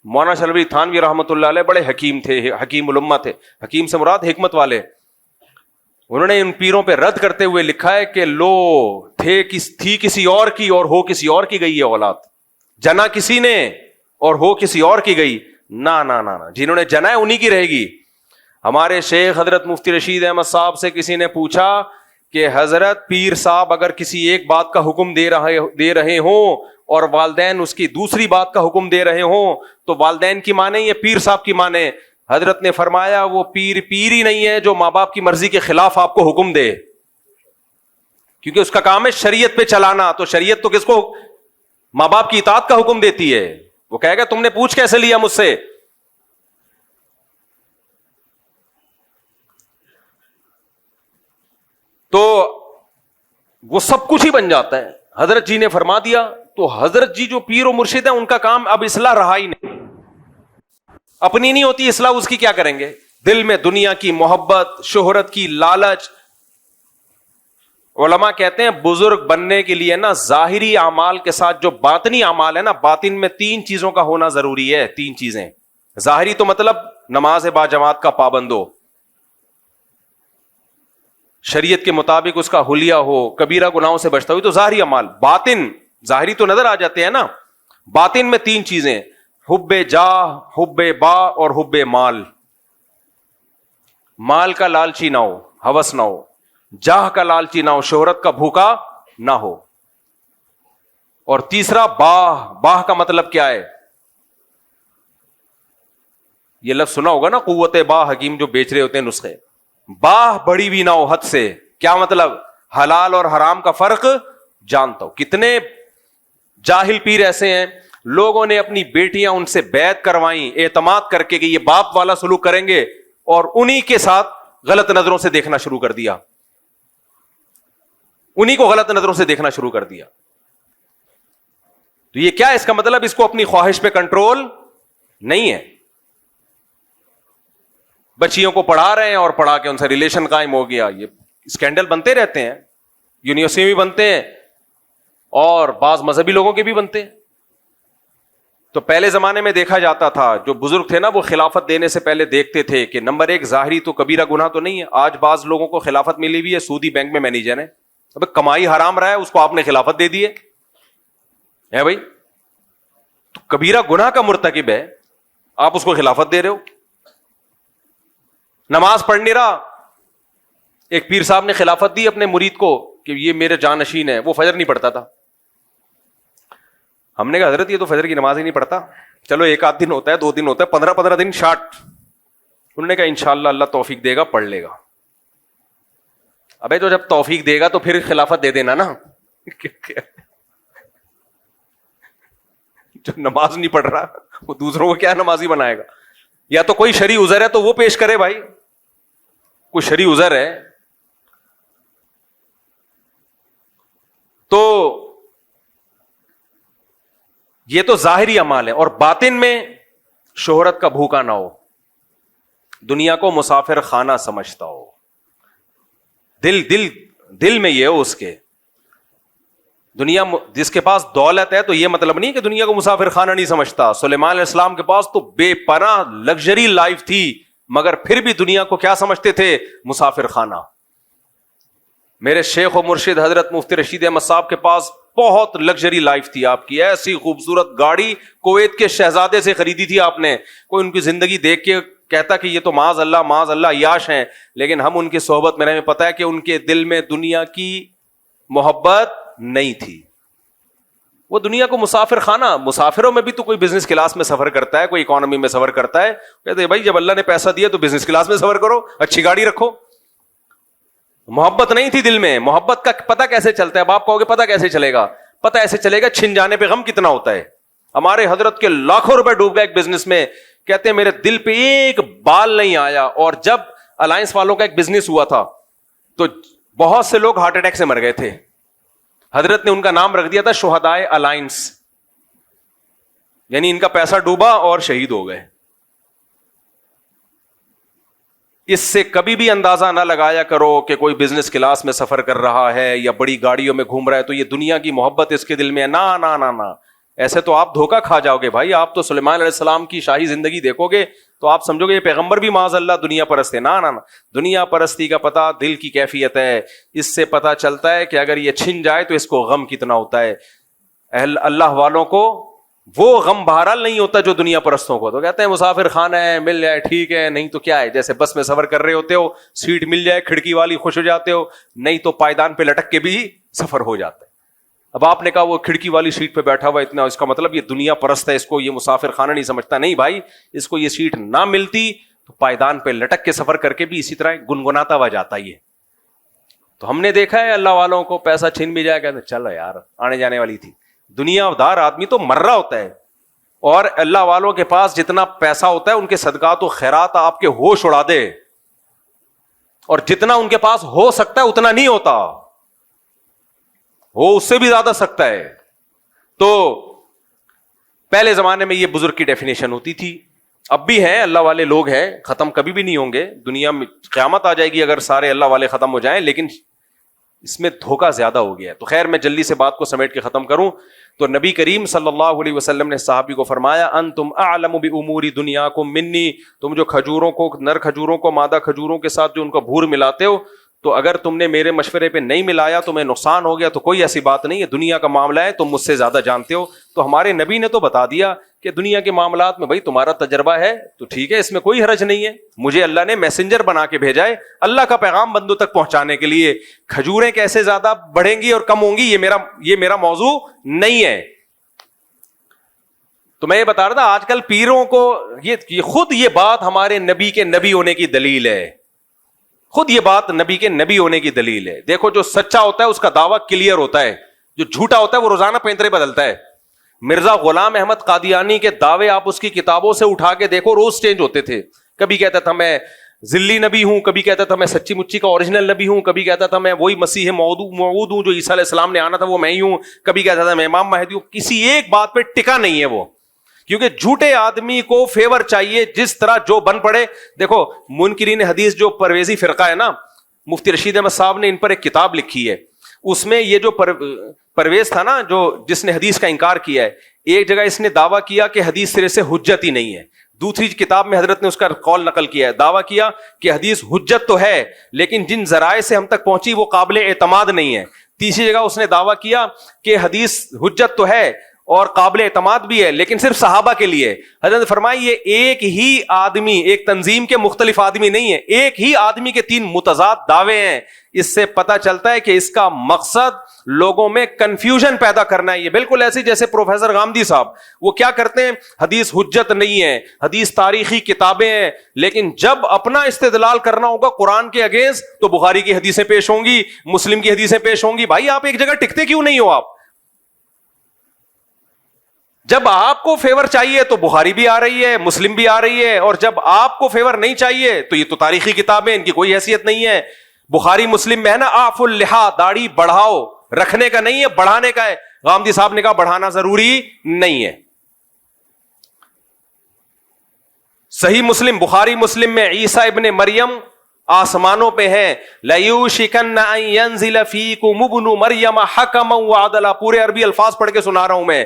مولانا شلوی تھانوی رحمۃ اللہ علیہ بڑے حکیم تھے, حکیم الامہ تھے. حکیم سے مراد حکمت والے. انہوں نے ان پیروں پہ رد کرتے ہوئے لکھا ہے کہ لو تھی کسی اور کی اور ہو کسی اور کی گئی ہے اولاد, جنا کسی نے اور ہو کسی اور کی گئی. نا نا نا, جنہوں نے جنا ہے انہی کی رہے گی. ہمارے شیخ حضرت مفتی رشید احمد صاحب سے کسی نے پوچھا کہ حضرت پیر صاحب اگر کسی ایک بات کا حکم دے رہے ہوں اور والدین اس کی دوسری بات کا حکم دے رہے ہوں تو والدین کی مانے یا پیر صاحب کی مانے؟ حضرت نے فرمایا وہ پیر ہی نہیں ہے جو ماں باپ کی مرضی کے خلاف آپ کو حکم دے, کیونکہ اس کا کام ہے شریعت پہ چلانا. تو شریعت تو کس کو, ماں باپ کی اطاعت کا حکم دیتی ہے. وہ کہے گا تم نے پوچھ کیسے لیا مجھ سے. تو وہ سب کچھ ہی بن جاتا ہے. حضرت جی نے فرما دیا, تو حضرت جی جو پیر و مرشد ہیں ان کا کام اب اصلاح رہا ہی نہیں. اپنی نہیں ہوتی اصلاح، اس کی کیا کریں گے؟ دل میں دنیا کی محبت، شہرت کی لالچ. علماء کہتے ہیں بزرگ بننے کے لیے نا ظاہری اعمال کے ساتھ جو باطنی اعمال ہے نا، باطن میں 3 چیزوں کا ہونا ضروری ہے. 3 چیزیں. ظاہری تو مطلب نماز با جماعت کا پابند ہو، شریعت کے مطابق اس کا حلیہ ہو، کبیرہ گناہوں سے بچتا ہو، تو ظاہری اعمال. باطن، ظاہری تو نظر آ جاتے ہیں نا، باطن میں 3 چیزیں: حب جاہ، حب با اور حب مال. مال کا لالچی نہ ہو، ہوس نہ ہو. جاہ کا لالچی نہ ہو، شہرت کا بھوکا نہ ہو. اور تیسرا باہ. باہ کا مطلب کیا ہے؟ یہ لفظ سنا ہوگا نا، قوت باہ، حکیم جو بیچ رہے ہوتے ہیں نسخے. باہ بڑی بھی نہ ہو حد سے. کیا مطلب؟ حلال اور حرام کا فرق جانتا ہو. کتنے جاہل پیر ایسے ہیں، لوگوں نے اپنی بیٹیاں ان سے بیعت کروائیں اعتماد کر کے کہ یہ باپ والا سلوک کریں گے، اور انہی کے ساتھ غلط نظروں سے دیکھنا شروع کر دیا. انہی کو غلط نظروں سے دیکھنا شروع کر دیا. تو یہ کیا ہے؟ اس کا مطلب اس کو اپنی خواہش پہ کنٹرول نہیں ہے. بچیوں کو پڑھا رہے ہیں اور پڑھا کے ان سے ریلیشن قائم ہو گیا. یہ اسکینڈل بنتے رہتے ہیں، یونیورسٹی میں بھی بنتے ہیں اور بعض مذہبی لوگوں کے بھی بنتے ہیں. تو پہلے زمانے میں دیکھا جاتا تھا، جو بزرگ تھے نا وہ خلافت دینے سے پہلے دیکھتے تھے کہ نمبر 1 ظاہری تو کبیرہ گناہ تو نہیں ہے. آج بعض لوگوں کو خلافت ملی ہوئی ہے، سودی بینک میں مینیجر ہے. اب کمائی حرام رہا ہے، اس کو آپ نے خلافت دے دی ہے بھائی. تو کبیرہ گناہ کا مرتکب ہے، آپ اس کو خلافت دے رہے ہو. نماز پڑھ نہیں رہا، ایک پیر صاحب نے خلافت دی اپنے مرید کو کہ یہ میرے جانشین ہے، وہ فجر نہیں پڑھتا تھا. ہم نے کہا حضرت یہ تو فجر کی نماز ہی نہیں پڑھتا. چلو 1 آدھ دن ہوتا ہے، 2 دن ہوتا ہے، 15 دن شارٹ. انہوں نے کہا انشاءاللہ اللہ توفیق دے گا، پڑھ لے گا. ابے تو جب توفیق دے گا تو پھر خلافت دے دینا نا. جو نماز نہیں پڑھ رہا وہ دوسروں کو کیا نمازی بنائے گا؟ یا تو کوئی شرعی عذر ہے تو وہ پیش کرے بھائی، کوئی شرعی عذر ہے تو. یہ تو ظاہری اعمال ہے. اور باطن میں شہرت کا بھوکا نہ ہو، دنیا کو مسافر خانہ سمجھتا ہو. دل میں یہ ہو اس کے. دنیا جس کے پاس دولت ہے تو یہ مطلب نہیں کہ دنیا کو مسافر خانہ نہیں سمجھتا. سلیمان علیہ السلام کے پاس تو بے پناہ لگژری لائف تھی، مگر پھر بھی دنیا کو کیا سمجھتے تھے؟ مسافر خانہ. میرے شیخ و مرشد حضرت مفتی رشید احمد صاحب کے پاس بہت لگژری لائف تھی. آپ کی ایسی خوبصورت گاڑی کویت کے شہزادے سے خریدی تھی آپ نے. کوئی ان کی زندگی دیکھ کے کہتا کہ یہ تو معاذ اللہ عیاش ہیں، لیکن ہم ان کی صحبت میں رہے، پتہ ہے کہ ان کے دل میں دنیا کی محبت نہیں تھی. وہ دنیا کو مسافر خانہ. مسافروں میں بھی تو کوئی بزنس کلاس میں سفر کرتا ہے، کوئی اکانومی میں سفر کرتا ہے. کہتے ہیں بھائی جب اللہ نے پیسہ دیا تو بزنس کلاس میں سفر کرو، اچھی گاڑی رکھو. محبت نہیں تھی دل میں. محبت کا پتہ کیسے چلتا ہے؟ اب آپ کہو گے پتہ کیسے چلے گا؟ پتہ ایسے چلے گا چھن جانے پہ غم کتنا ہوتا ہے. ہمارے حضرت کے لاکھوں روپے ڈوب گئے ایک بزنس میں، کہتے ہیں میرے دل پہ ایک بال نہیں آیا. اور جب الائنس والوں کا ایک بزنس ہوا تھا تو بہت سے لوگ ہارٹ اٹیک سے مر گئے تھے. حضرت نے ان کا نام رکھ دیا تھا شہدائے الائنس، یعنی ان کا پیسہ ڈوبا اور شہید ہو گئے. اس سے کبھی بھی اندازہ نہ لگایا کرو کہ کوئی بزنس کلاس میں سفر کر رہا ہے یا بڑی گاڑیوں میں گھوم رہا ہے تو یہ دنیا کی محبت اس کے دل میں ہے. نا نا نا نا، ایسے تو آپ دھوکہ کھا جاؤ گے بھائی. آپ تو سلیمان علیہ السلام کی شاہی زندگی دیکھو گے تو آپ سمجھو گے یہ پیغمبر بھی معاذ اللہ دنیا پرست ہے. نا نا نا، دنیا پرستی کا پتہ دل کی کیفیت ہے. اس سے پتہ چلتا ہے کہ اگر یہ چھن جائے تو اس کو غم کتنا ہوتا ہے. اہل اللہ والوں کو وہ غم بہرحال نہیں ہوتا جو دنیا پرستوں کو. تو کہتے ہیں مسافر خانہ ہے، مل جائے ٹھیک ہے، نہیں تو کیا ہے. جیسے بس میں سفر کر رہے ہوتے ہو، سیٹ مل جائے کھڑکی والی خوش ہو جاتے ہو، نہیں تو پائدان پہ لٹک کے بھی سفر ہو جاتا ہے. اب آپ نے کہا وہ کھڑکی والی سیٹ پہ بیٹھا ہوا اتنا، اس کا مطلب یہ دنیا پرست ہے، اس کو یہ مسافر خانہ نہیں سمجھتا. نہیں بھائی، اس کو یہ سیٹ نہ ملتی تو پائدان پہ لٹک کے سفر کر کے بھی اسی طرح گنگناتا ہوا جاتا. یہ تو ہم نے دیکھا ہے اللہ والوں کو پیسہ چھین بھی جائے، کہتے چلو یار آنے جانے والی تھی. دنیا دار آدمی تو مر رہا ہوتا ہے، اور اللہ والوں کے پاس جتنا پیسہ ہوتا ہے ان کے صدقات و خیرات آپ کے ہوش اڑا دے، اور جتنا ان کے پاس ہو سکتا ہے اتنا نہیں ہوتا، وہ اس سے بھی زیادہ سکتا ہے. تو پہلے زمانے میں یہ بزرگ کی ڈیفینیشن ہوتی تھی. اب بھی ہیں اللہ والے لوگ ہیں, ختم کبھی بھی نہیں ہوں گے, دنیا میں قیامت آ جائے گی اگر سارے اللہ والے ختم ہو جائیں, لیکن اس میں دھوکہ زیادہ ہو گیا ہے. تو خیر میں جلدی سے بات کو سمیٹ کے ختم کروں تو نبی کریم صلی اللہ علیہ وسلم نے صحابی کو فرمایا انتم اعلم بامور دنیاکم منی, تم جو کھجوروں کو, نر کھجوروں کو مادہ کھجوروں کے ساتھ جو ان کا بھور ملاتے ہو, تو اگر تم نے میرے مشورے پہ نہیں ملایا تمہیں نقصان ہو گیا, تو کوئی ایسی بات نہیں ہے, دنیا کا معاملہ ہے, تم مجھ سے زیادہ جانتے ہو. تو ہمارے نبی نے تو بتا دیا کہ دنیا کے معاملات میں بھائی تمہارا تجربہ ہے تو ٹھیک ہے, اس میں کوئی حرج نہیں ہے, مجھے اللہ نے میسنجر بنا کے بھیجا ہے اللہ کا پیغام بندوں تک پہنچانے کے لیے. کھجوریں کیسے زیادہ بڑھیں گی اور کم ہوں گی یہ میرا موضوع نہیں ہے. تو میں یہ بتا رہا تھا آج کل پیروں کو خود یہ بات ہمارے نبی کے نبی ہونے کی دلیل ہے, خود یہ بات نبی کے نبی ہونے کی دلیل ہے. دیکھو جو سچا ہوتا ہے اس کا دعویٰ کلیئر ہوتا ہے, جو جھوٹا ہوتا ہے وہ روزانہ پینترے بدلتا ہے. مرزا غلام احمد قادیانی کے دعوے آپ اس کی کتابوں سے اٹھا کے دیکھو, روز چینج ہوتے تھے. کبھی کہتا تھا میں ذلی نبی ہوں, کبھی کہتا تھا میں سچی مچی کا اوریجنل نبی ہوں, کبھی کہتا تھا میں وہی مسیح موعود ہوں جو عیسیٰ علیہ السلام نے آنا تھا وہ میں ہی ہوں, کبھی کہتا تھا میں امام مہدی ہوں. کسی ایک بات پہ ٹکا نہیں ہے وہ, کیونکہ جھوٹے آدمی کو فیور چاہیے جس طرح جو بن پڑے. دیکھو منکرین حدیث جو پرویزی فرقہ ہے نا, مفتی رشید احمد صاحب نے ان پر ایک کتاب لکھی ہے, اس میں یہ جو پرویز تھا نا جو جس نے حدیث کا انکار کیا ہے, ایک جگہ اس نے دعویٰ کیا کہ حدیث سرے سے حجت ہی نہیں ہے, دوسری کتاب میں حضرت نے اس کا قول نقل کیا ہے, دعویٰ کیا کہ حدیث حجت تو ہے لیکن جن ذرائع سے ہم تک پہنچی وہ قابل اعتماد نہیں ہے. تیسری جگہ اس نے دعویٰ کیا کہ حدیث حجت تو ہے اور قابل اعتماد بھی ہے لیکن صرف صحابہ کے لیے. حضرت نے فرمایا یہ ایک ہی آدمی, ایک تنظیم کے مختلف آدمی نہیں ہے, ایک ہی آدمی کے تین متضاد دعوے ہیں. اس سے پتہ چلتا ہے کہ اس کا مقصد لوگوں میں کنفیوژن پیدا کرنا ہے. یہ بالکل ایسی جیسے پروفیسر غامدی صاحب, وہ کیا کرتے ہیں, حدیث حجت نہیں ہے, حدیث تاریخی کتابیں ہیں, لیکن جب اپنا استدلال کرنا ہوگا قرآن کے اگینسٹ تو بخاری کی حدیثیں پیش ہوں گی, مسلم کی حدیثیں پیش ہوں گی. بھائی آپ ایک جگہ ٹکتے کیوں نہیں ہو؟ آپ جب آپ کو فیور چاہیے تو بخاری بھی آ رہی ہے, مسلم بھی آ رہی ہے, اور جب آپ کو فیور نہیں چاہیے تو یہ تو تاریخی کتابیں, ان کی کوئی حیثیت نہیں ہے. بخاری مسلم میں ہے نا اعفوا اللحا, داڑھی بڑھاؤ, رکھنے کا نہیں ہے بڑھانے کا ہے. غامدی صاحب نے کہا بڑھانا ضروری نہیں ہے. صحیح مسلم, بخاری مسلم میں عیسیٰ ابن مریم آسمانوں پہ ہیں, لَيُوشِكَنَّ أَن يَنزِلَ فِيكُمُ ابْنُ مَرْيَمَ حَكَمًا وَعَدْلًا. پورے عربی الفاظ پڑھ کے سنا رہا ہوں میں.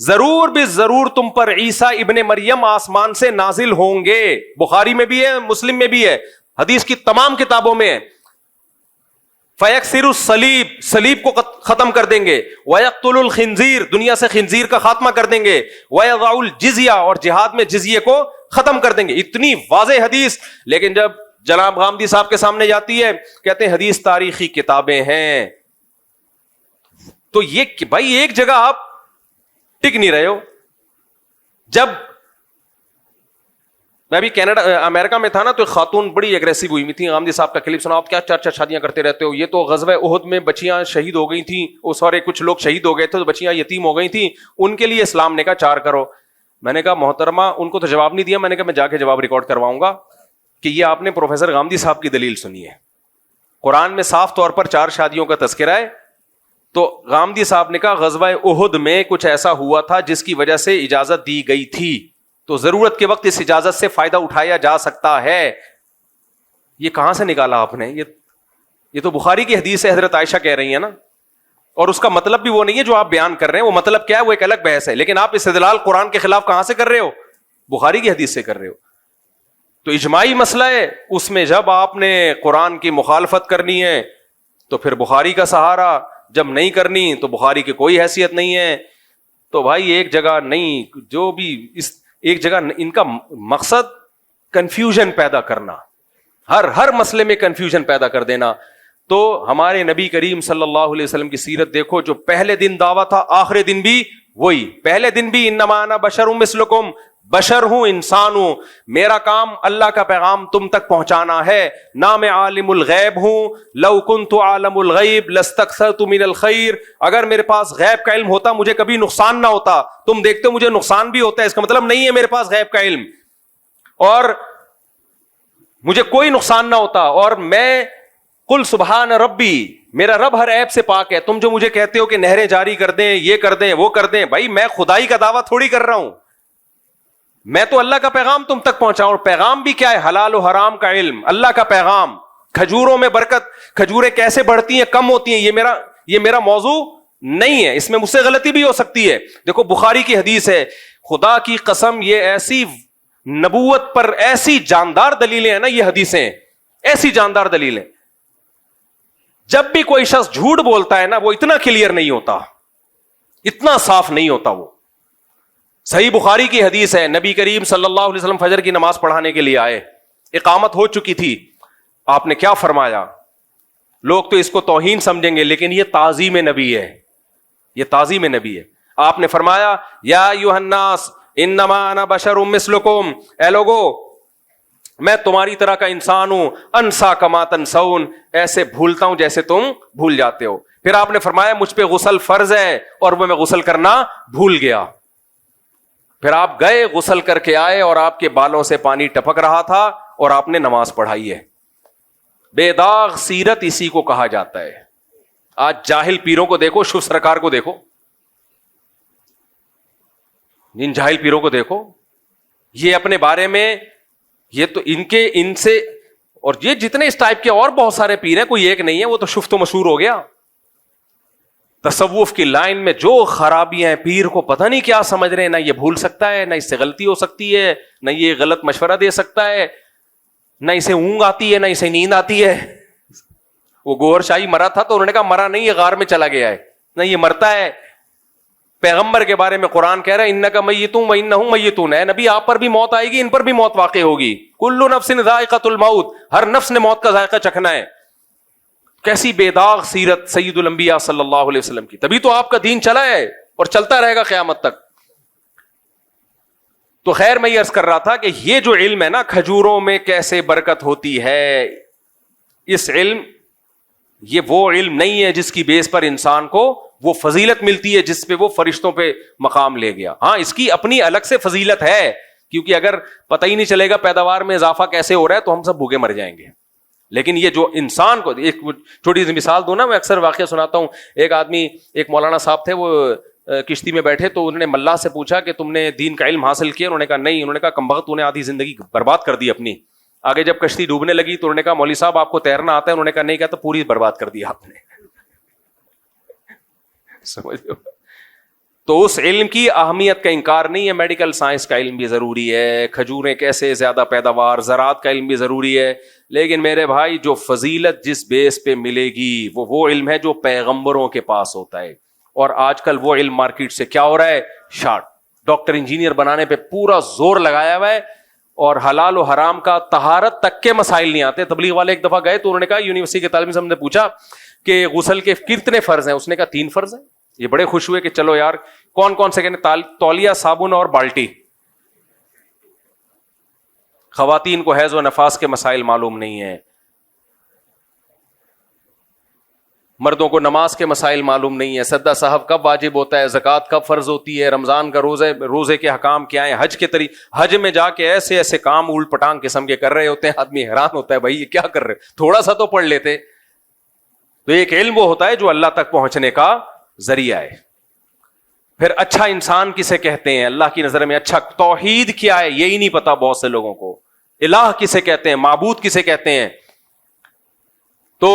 ضرور بھی ضرور تم پر عیسیٰ ابن مریم آسمان سے نازل ہوں گے. بخاری میں بھی ہے, مسلم میں بھی ہے, حدیث کی تمام کتابوں میں ہے. فَيَكْسِرُ الصَّلِيبَ, صلیب کو ختم کر دیں گے. وَيَقْتُلُ الْخِنزِيرَ, دنیا سے خنزیر کا خاتمہ کر دیں گے. وَيَضَعُ الْجِزْيَةَ, اور جہاد میں جزیے کو ختم کر دیں گے. اتنی واضح حدیث, لیکن جب جناب غامدی صاحب کے سامنے جاتی ہے کہتے ہیں حدیث تاریخی کتابیں ہیں. تو یہ بھائی ایک جگہ آپ ٹک نہیں رہے ہو. جب میں بھی کینیڈا امریکہ میں تھا نا تو ایک خاتون بڑی اگریسو ہوئی ہوئی تھی, غامدی صاحب کا کلپ سنا, آپ کیا 4 شادیاں کرتے رہتے ہو, یہ تو غزوہ احد میں بچیاں شہید ہو گئی تھیں, وہ سارے کچھ لوگ شہید ہو گئے تھے تو بچیاں یتیم ہو گئی تھیں, ان کے لیے اسلام نے کہا 4 کرو. میں نے کہا محترمہ, ان کو تو جواب نہیں دیا, میں نے کہا میں جا کے جواب ریکارڈ کرواؤں گا کہ یہ آپ نے پروفیسر غامدی صاحب کی دلیل سنی ہے, قرآن میں صاف طور پر 4 شادیوں کا تذکرہ ہے. تو غامدی صاحب نے کہا غزوہ احد میں کچھ ایسا ہوا تھا جس کی وجہ سے اجازت دی گئی تھی, تو ضرورت کے وقت اس اجازت سے فائدہ اٹھایا جا سکتا ہے. یہ کہاں سے نکالا آپ نے؟ یہ تو بخاری کی حدیث ہے, حضرت عائشہ کہہ رہی ہیں نا, اور اس کا مطلب بھی وہ نہیں ہے جو آپ بیان کر رہے ہیں. وہ مطلب کیا ہے وہ ایک الگ بحث ہے, لیکن آپ استدلال قرآن کے خلاف کہاں سے کر رہے ہو؟ بخاری کی حدیث سے کر رہے ہو. تو اجماعی مسئلہ ہے, اس میں جب آپ نے قرآن کی مخالفت کرنی ہے تو پھر بخاری کا سہارا, جب نہیں کرنی تو بخاری کی کوئی حیثیت نہیں ہے. تو بھائی ایک جگہ نہیں, جو بھی اس ایک جگہ, ان کا مقصد کنفیوژن پیدا کرنا, ہر مسئلے میں کنفیوژن پیدا کر دینا. تو ہمارے نبی کریم صلی اللہ علیہ وسلم کی سیرت دیکھو, جو پہلے دن دعویٰ تھا آخری دن بھی وہی. پہلے دن بھی انما انا بشر مثلکم, بشر ہوں, انسان ہوں, میرا کام اللہ کا پیغام تم تک پہنچانا ہے. نہ میں عالم الغیب ہوں, لو کنت عالم الغیب لاستکثرت من الخیر, اگر میرے پاس غیب کا علم ہوتا مجھے کبھی نقصان نہ ہوتا. تم دیکھتے ہو مجھے نقصان بھی ہوتا ہے, اس کا مطلب نہیں ہے میرے پاس غیب کا علم اور مجھے کوئی نقصان نہ ہوتا. اور میں قل سبحان ربی, میرا رب ہر عیب سے پاک ہے. تم جو مجھے کہتے ہو کہ نہریں جاری کر دیں, یہ کر دیں, وہ کر دیں, بھائی میں خدائی کا دعویٰ تھوڑی کر رہا ہوں. میں تو اللہ کا پیغام تم تک پہنچاؤں. اور پیغام بھی کیا ہے؟ حلال و حرام کا علم, اللہ کا پیغام. کھجوروں میں برکت, کھجوریں کیسے بڑھتی ہیں کم ہوتی ہیں, یہ میرا موضوع نہیں ہے, اس میں مجھ سے غلطی بھی ہو سکتی ہے. دیکھو بخاری کی حدیث ہے, خدا کی قسم یہ ایسی نبوت پر ایسی جاندار دلیلیں ہیں نا, یہ حدیثیں ایسی جاندار دلیلیں. جب بھی کوئی شخص جھوٹ بولتا ہے نا, وہ اتنا کلیئر نہیں ہوتا, اتنا صاف نہیں ہوتا وہ. صحیح بخاری کی حدیث ہے, نبی کریم صلی اللہ علیہ وسلم فجر کی نماز پڑھانے کے لیے آئے, اقامت ہو چکی تھی. آپ نے کیا فرمایا؟ لوگ تو اس کو توہین سمجھیں گے, لیکن یہ تعظیم نبی ہے, یہ تعظیم نبی ہے. آپ نے فرمایا یا ایھا الناس انما انا بشر مثلکم, اے لوگو میں تمہاری طرح کا انسان ہوں, انسا کما تنسون, ایسے بھولتا ہوں جیسے تم بھول جاتے ہو. پھر آپ نے فرمایا مجھ پہ غسل فرض ہے اور وہ میں غسل کرنا بھول گیا. پھر آپ گئے, غسل کر کے آئے اور آپ کے بالوں سے پانی ٹپک رہا تھا اور آپ نے نماز پڑھائی ہے. بے داغ سیرت اسی کو کہا جاتا ہے. آج جاہل پیروں کو دیکھو, شیو سرکار کو دیکھو, ان جاہل پیروں کو دیکھو, یہ اپنے بارے میں, یہ تو ان سے, اور یہ جتنے اس ٹائپ کے اور بہت سارے پیر ہیں, کوئی ایک نہیں ہے, وہ تو شفت و مشہور ہو گیا. تصوف کی لائن میں جو خرابیاں ہیں, پیر کو پتہ نہیں کیا سمجھ رہے ہیں, نہ یہ بھول سکتا ہے, نہ اس سے غلطی ہو سکتی ہے, نہ یہ غلط مشورہ دے سکتا ہے, نہ اسے اونگ آتی ہے, نہ اسے نیند آتی ہے. وہ گوہر شاہی مرا تھا تو انہوں نے کہا مرا نہیں, یہ غار میں چلا گیا ہے, نہ یہ مرتا ہے. پیغمبر کے بارے میں قرآن کہہ رہا ہے انک میت وانہم میتون, ہے نبی آپ پر بھی موت آئے گی, ان پر بھی موت واقع ہوگی. کل نفس ذائقۃ الموت, ہر نفس نے موت کا ذائقہ چکھنا ہے. کیسی بے داغ سیرت سید الانبیاء صلی اللہ علیہ وسلم کی, تبھی تو آپ کا دین چلا ہے اور چلتا رہے گا قیامت تک. تو خیر میں یہ عرض کر رہا تھا کہ یہ جو علم ہے نا, کھجوروں میں کیسے برکت ہوتی ہے, اس علم, یہ وہ علم نہیں ہے جس کی بیس پر انسان کو وہ فضیلت ملتی ہے جس پہ وہ فرشتوں پہ مقام لے گیا. ہاں اس کی اپنی الگ سے فضیلت ہے, کیونکہ اگر پتہ ہی نہیں چلے گا پیداوار میں اضافہ کیسے ہو رہا ہے تو ہم سب بھوکے مر جائیں گے. لیکن یہ جو انسان کو, ایک چھوٹی سی مثال دوں نا, میں اکثر واقعہ سناتا ہوں. ایک آدمی, ایک مولانا صاحب تھے, وہ کشتی میں بیٹھے تو انہوں نے ملا سے پوچھا کہ تم نے دین کا علم حاصل کیا؟ انہوں نے کہا نہیں. انہوں نے کہا کمبخت, تو نے آدھی زندگی برباد کر دی اپنی. آگے جب کشتی ڈوبنے لگی تو انہوں نے کہا مولوی صاحب آپ کو تیرنا آتا ہے؟ انہوں نے کہا نہیں. کہا تو پوری برباد کر دی آپ نے. سمجھ لو. تو اس علم کی اہمیت کا انکار نہیں ہے. میڈیکل سائنس کا علم بھی ضروری ہے, کھجوریں کیسے زیادہ پیداوار, زراعت کا علم بھی ضروری ہے, لیکن میرے بھائی جو فضیلت جس بیس پہ ملے گی وہ علم ہے جو پیغمبروں کے پاس ہوتا ہے. اور آج کل وہ علم مارکیٹ سے کیا ہو رہا ہے, شارٹ. ڈاکٹر انجینئر بنانے پہ پورا زور لگایا ہوا ہے, اور حلال و حرام کا طہارت تک کے مسائل نہیں آتے. تبلیغ والے ایک دفعہ گئے تو انہوں نے کہا, یونیورسٹی کے طالب علم نے پوچھا کہ غسل کے کتنے فرض ہیں؟ اس نے کہا 3 فرض ہیں. یہ بڑے خوش ہوئے کہ چلو یار, کون کون سے؟ کہنے تولیہ, صابن اور بالٹی. خواتین کو حیض و نفاس کے مسائل معلوم نہیں ہیں, مردوں کو نماز کے مسائل معلوم نہیں ہے, سدا صاحب کب واجب ہوتا ہے, زکوٰۃ کب فرض ہوتی ہے, رمضان کا روزے کے حکام کیا ہیں, حج کے حج میں جا کے ایسے ایسے کام اولٹ پٹانگ قسم کے کر رہے ہوتے ہیں, آدمی حیران ہوتا ہے بھائی یہ کیا کر رہے, تھوڑا سا تو پڑھ لیتے. تو ایک علم وہ ہوتا ہے جو اللہ تک پہنچنے کا ذریعہ ہے. پھر اچھا انسان کسے کہتے ہیں اللہ کی نظر میں؟ اچھا توحید کیا ہے یہی نہیں پتا بہت سے لوگوں کو. الہ کسے کہتے ہیں, معبود کسے کہتے ہیں؟ تو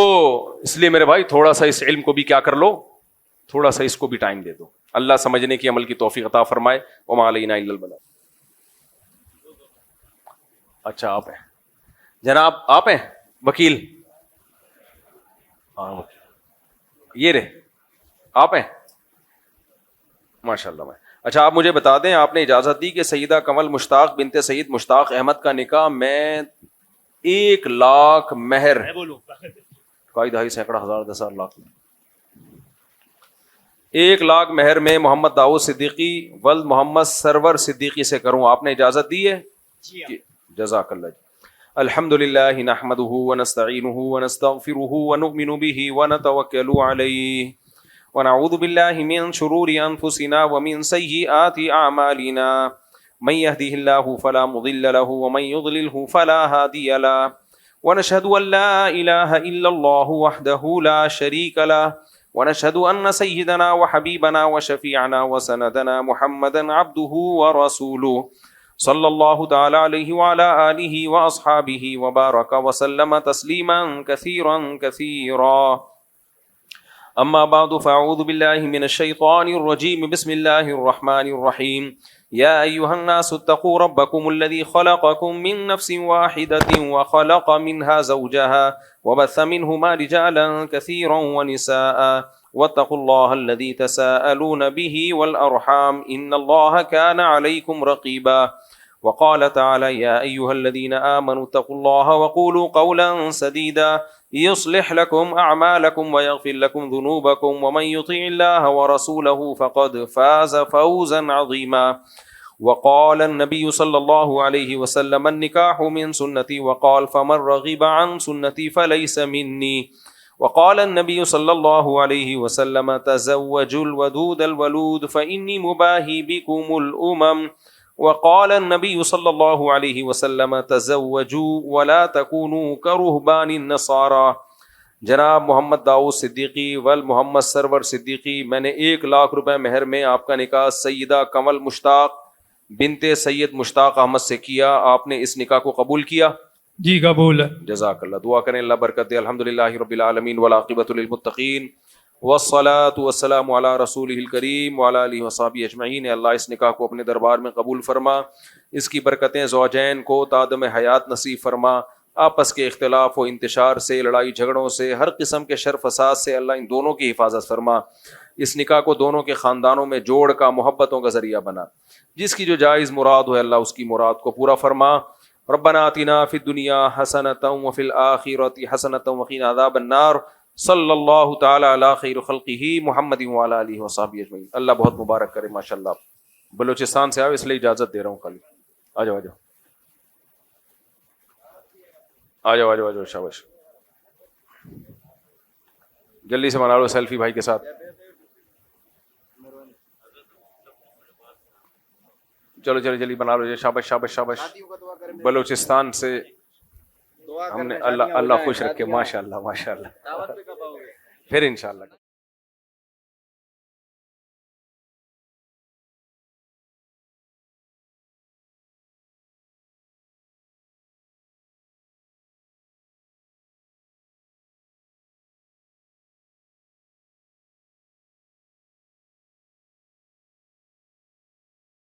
اس لیے میرے بھائی تھوڑا سا اس علم کو بھی کیا کر لو, تھوڑا سا اس کو بھی ٹائم دے دو. اللہ سمجھنے کی عمل کی توفیق عطا فرمائے. وما علینا الا البلاغ. اچھا آپ ہیں جناب, آپ ہیں وکیل, ہاں یہ رہے آپ ہیں, ماشاء اللہ. میں اچھا آپ مجھے بتا دیں, آپ نے اجازت دی کہ سیدہ کنول مشتاق بنت سید مشتاق احمد کا نکاح میں 1 لاکھ مہر, کوئی 2.5 سینکڑا ہزار 10,000 لاکھ, 1 لاکھ مہر میں محمد داؤد صدیقی ولد محمد سرور صدیقی سے کروں, آپ نے اجازت دی ہے؟ جزاک اللہ. الحمد للہ نحمده ونستعینه ونستغفره ونؤمن به ونتوکل علیہ ونعوذ باللہ من شرور انفسنا ومن سیئات اعمالنا من يهده الله فلا مضل له ومن يضلله فلا هادي له ونشهد ان لا اله الا الله وحده لا شريك له ونشهد ان سيدنا وحبيبنا وشفيعنا وسندنا محمدا عبده ورسوله صلی اللہ تعالی علیہ وعلی آلہ واصحابہ وبارک وسلم تسلیما کثیرا کثیرا. اما بعد فاعوذ باللہ من الشیطان الرجیم. بسم اللہ الرحمن الرحیم. یا ایہا الناس اتقوا ربکم الذی خلقکم من نفس واحدۃ وخلق منها زوجها وبث منهما رجالا كثيرا ونساء واتقوا الله الذي تساءلون به والأرحام إن الله كان عليكم رقيبا. وقال تعالى يا أيها الذين آمنوا اتقوا الله وقولوا قولا سديدا يصلح لكم أعمالكم ويغفر لكم ذنوبكم ومن يطيع الله ورسوله فقد فاز فوزا عظيما. وقال النبي صلى الله عليه وسلم النكاح من سنتي وقال فمن رغب عن سنتي فليس مني. وقال النبي صلى الله عليه وسلم تزوجوا الودود الولود فإني مباهي بكم الأمم. وقال النبي صلى الله عليه وسلم تزوجوا ولا تكونوا كرهبان النصارى. جناب محمد داؤد صدیقی محمد سرور صدیقی، میں نے 1,00,000 روپے مہر میں آپ کا نکاح سیدہ کمل مشتاق بنت سید مشتاق احمد سے کیا. آپ نے اس نکاح کو قبول کیا؟ جی قبول ہے. جزاک اللہ. دعا کریں اللہ برکت دے. الحمدللہ رب العالمین والعاقبۃ للمتقین والصلاۃ والسلام علی رسولہ الکریم وعلی آلہ وصحبہ اجمعین. اللہ اس نکاح کو اپنے دربار میں قبول فرما، اس کی برکتیں زوجین کو تادم حیات نصیب فرما. آپس کے اختلاف و انتشار سے، لڑائی جھگڑوں سے، ہر قسم کے شر فساد سے اللہ ان دونوں کی حفاظت فرما. اس نکاح کو دونوں کے خاندانوں میں جوڑ کا، محبتوں کا ذریعہ بنا. جس کی جو جائز مراد ہو اللہ اس کی مراد کو پورا فرما. ربنا آتنا فی الدنیا حسنۃ وفی الآخرۃ حسنۃ وقنا عذاب النار. صلی اللہ تعالی علی خیر خلقہ محمد وعلی آلہ وصحبہ اجمعین. اللہ بہت مبارک کرے. ماشاءاللہ بلوچستان سے آؤ اس لیے اجازت دے رہا ہوں. خالی آ جاؤ آ جاؤ شاباش. جلدی سے بنا لو سیلفی بھائی کے ساتھ. چلو جلدی بنا لو. شاباش. بلوچستان سے ہم نے اللہ خوش رکھے. ماشاء اللہ پھر انشاءاللہ.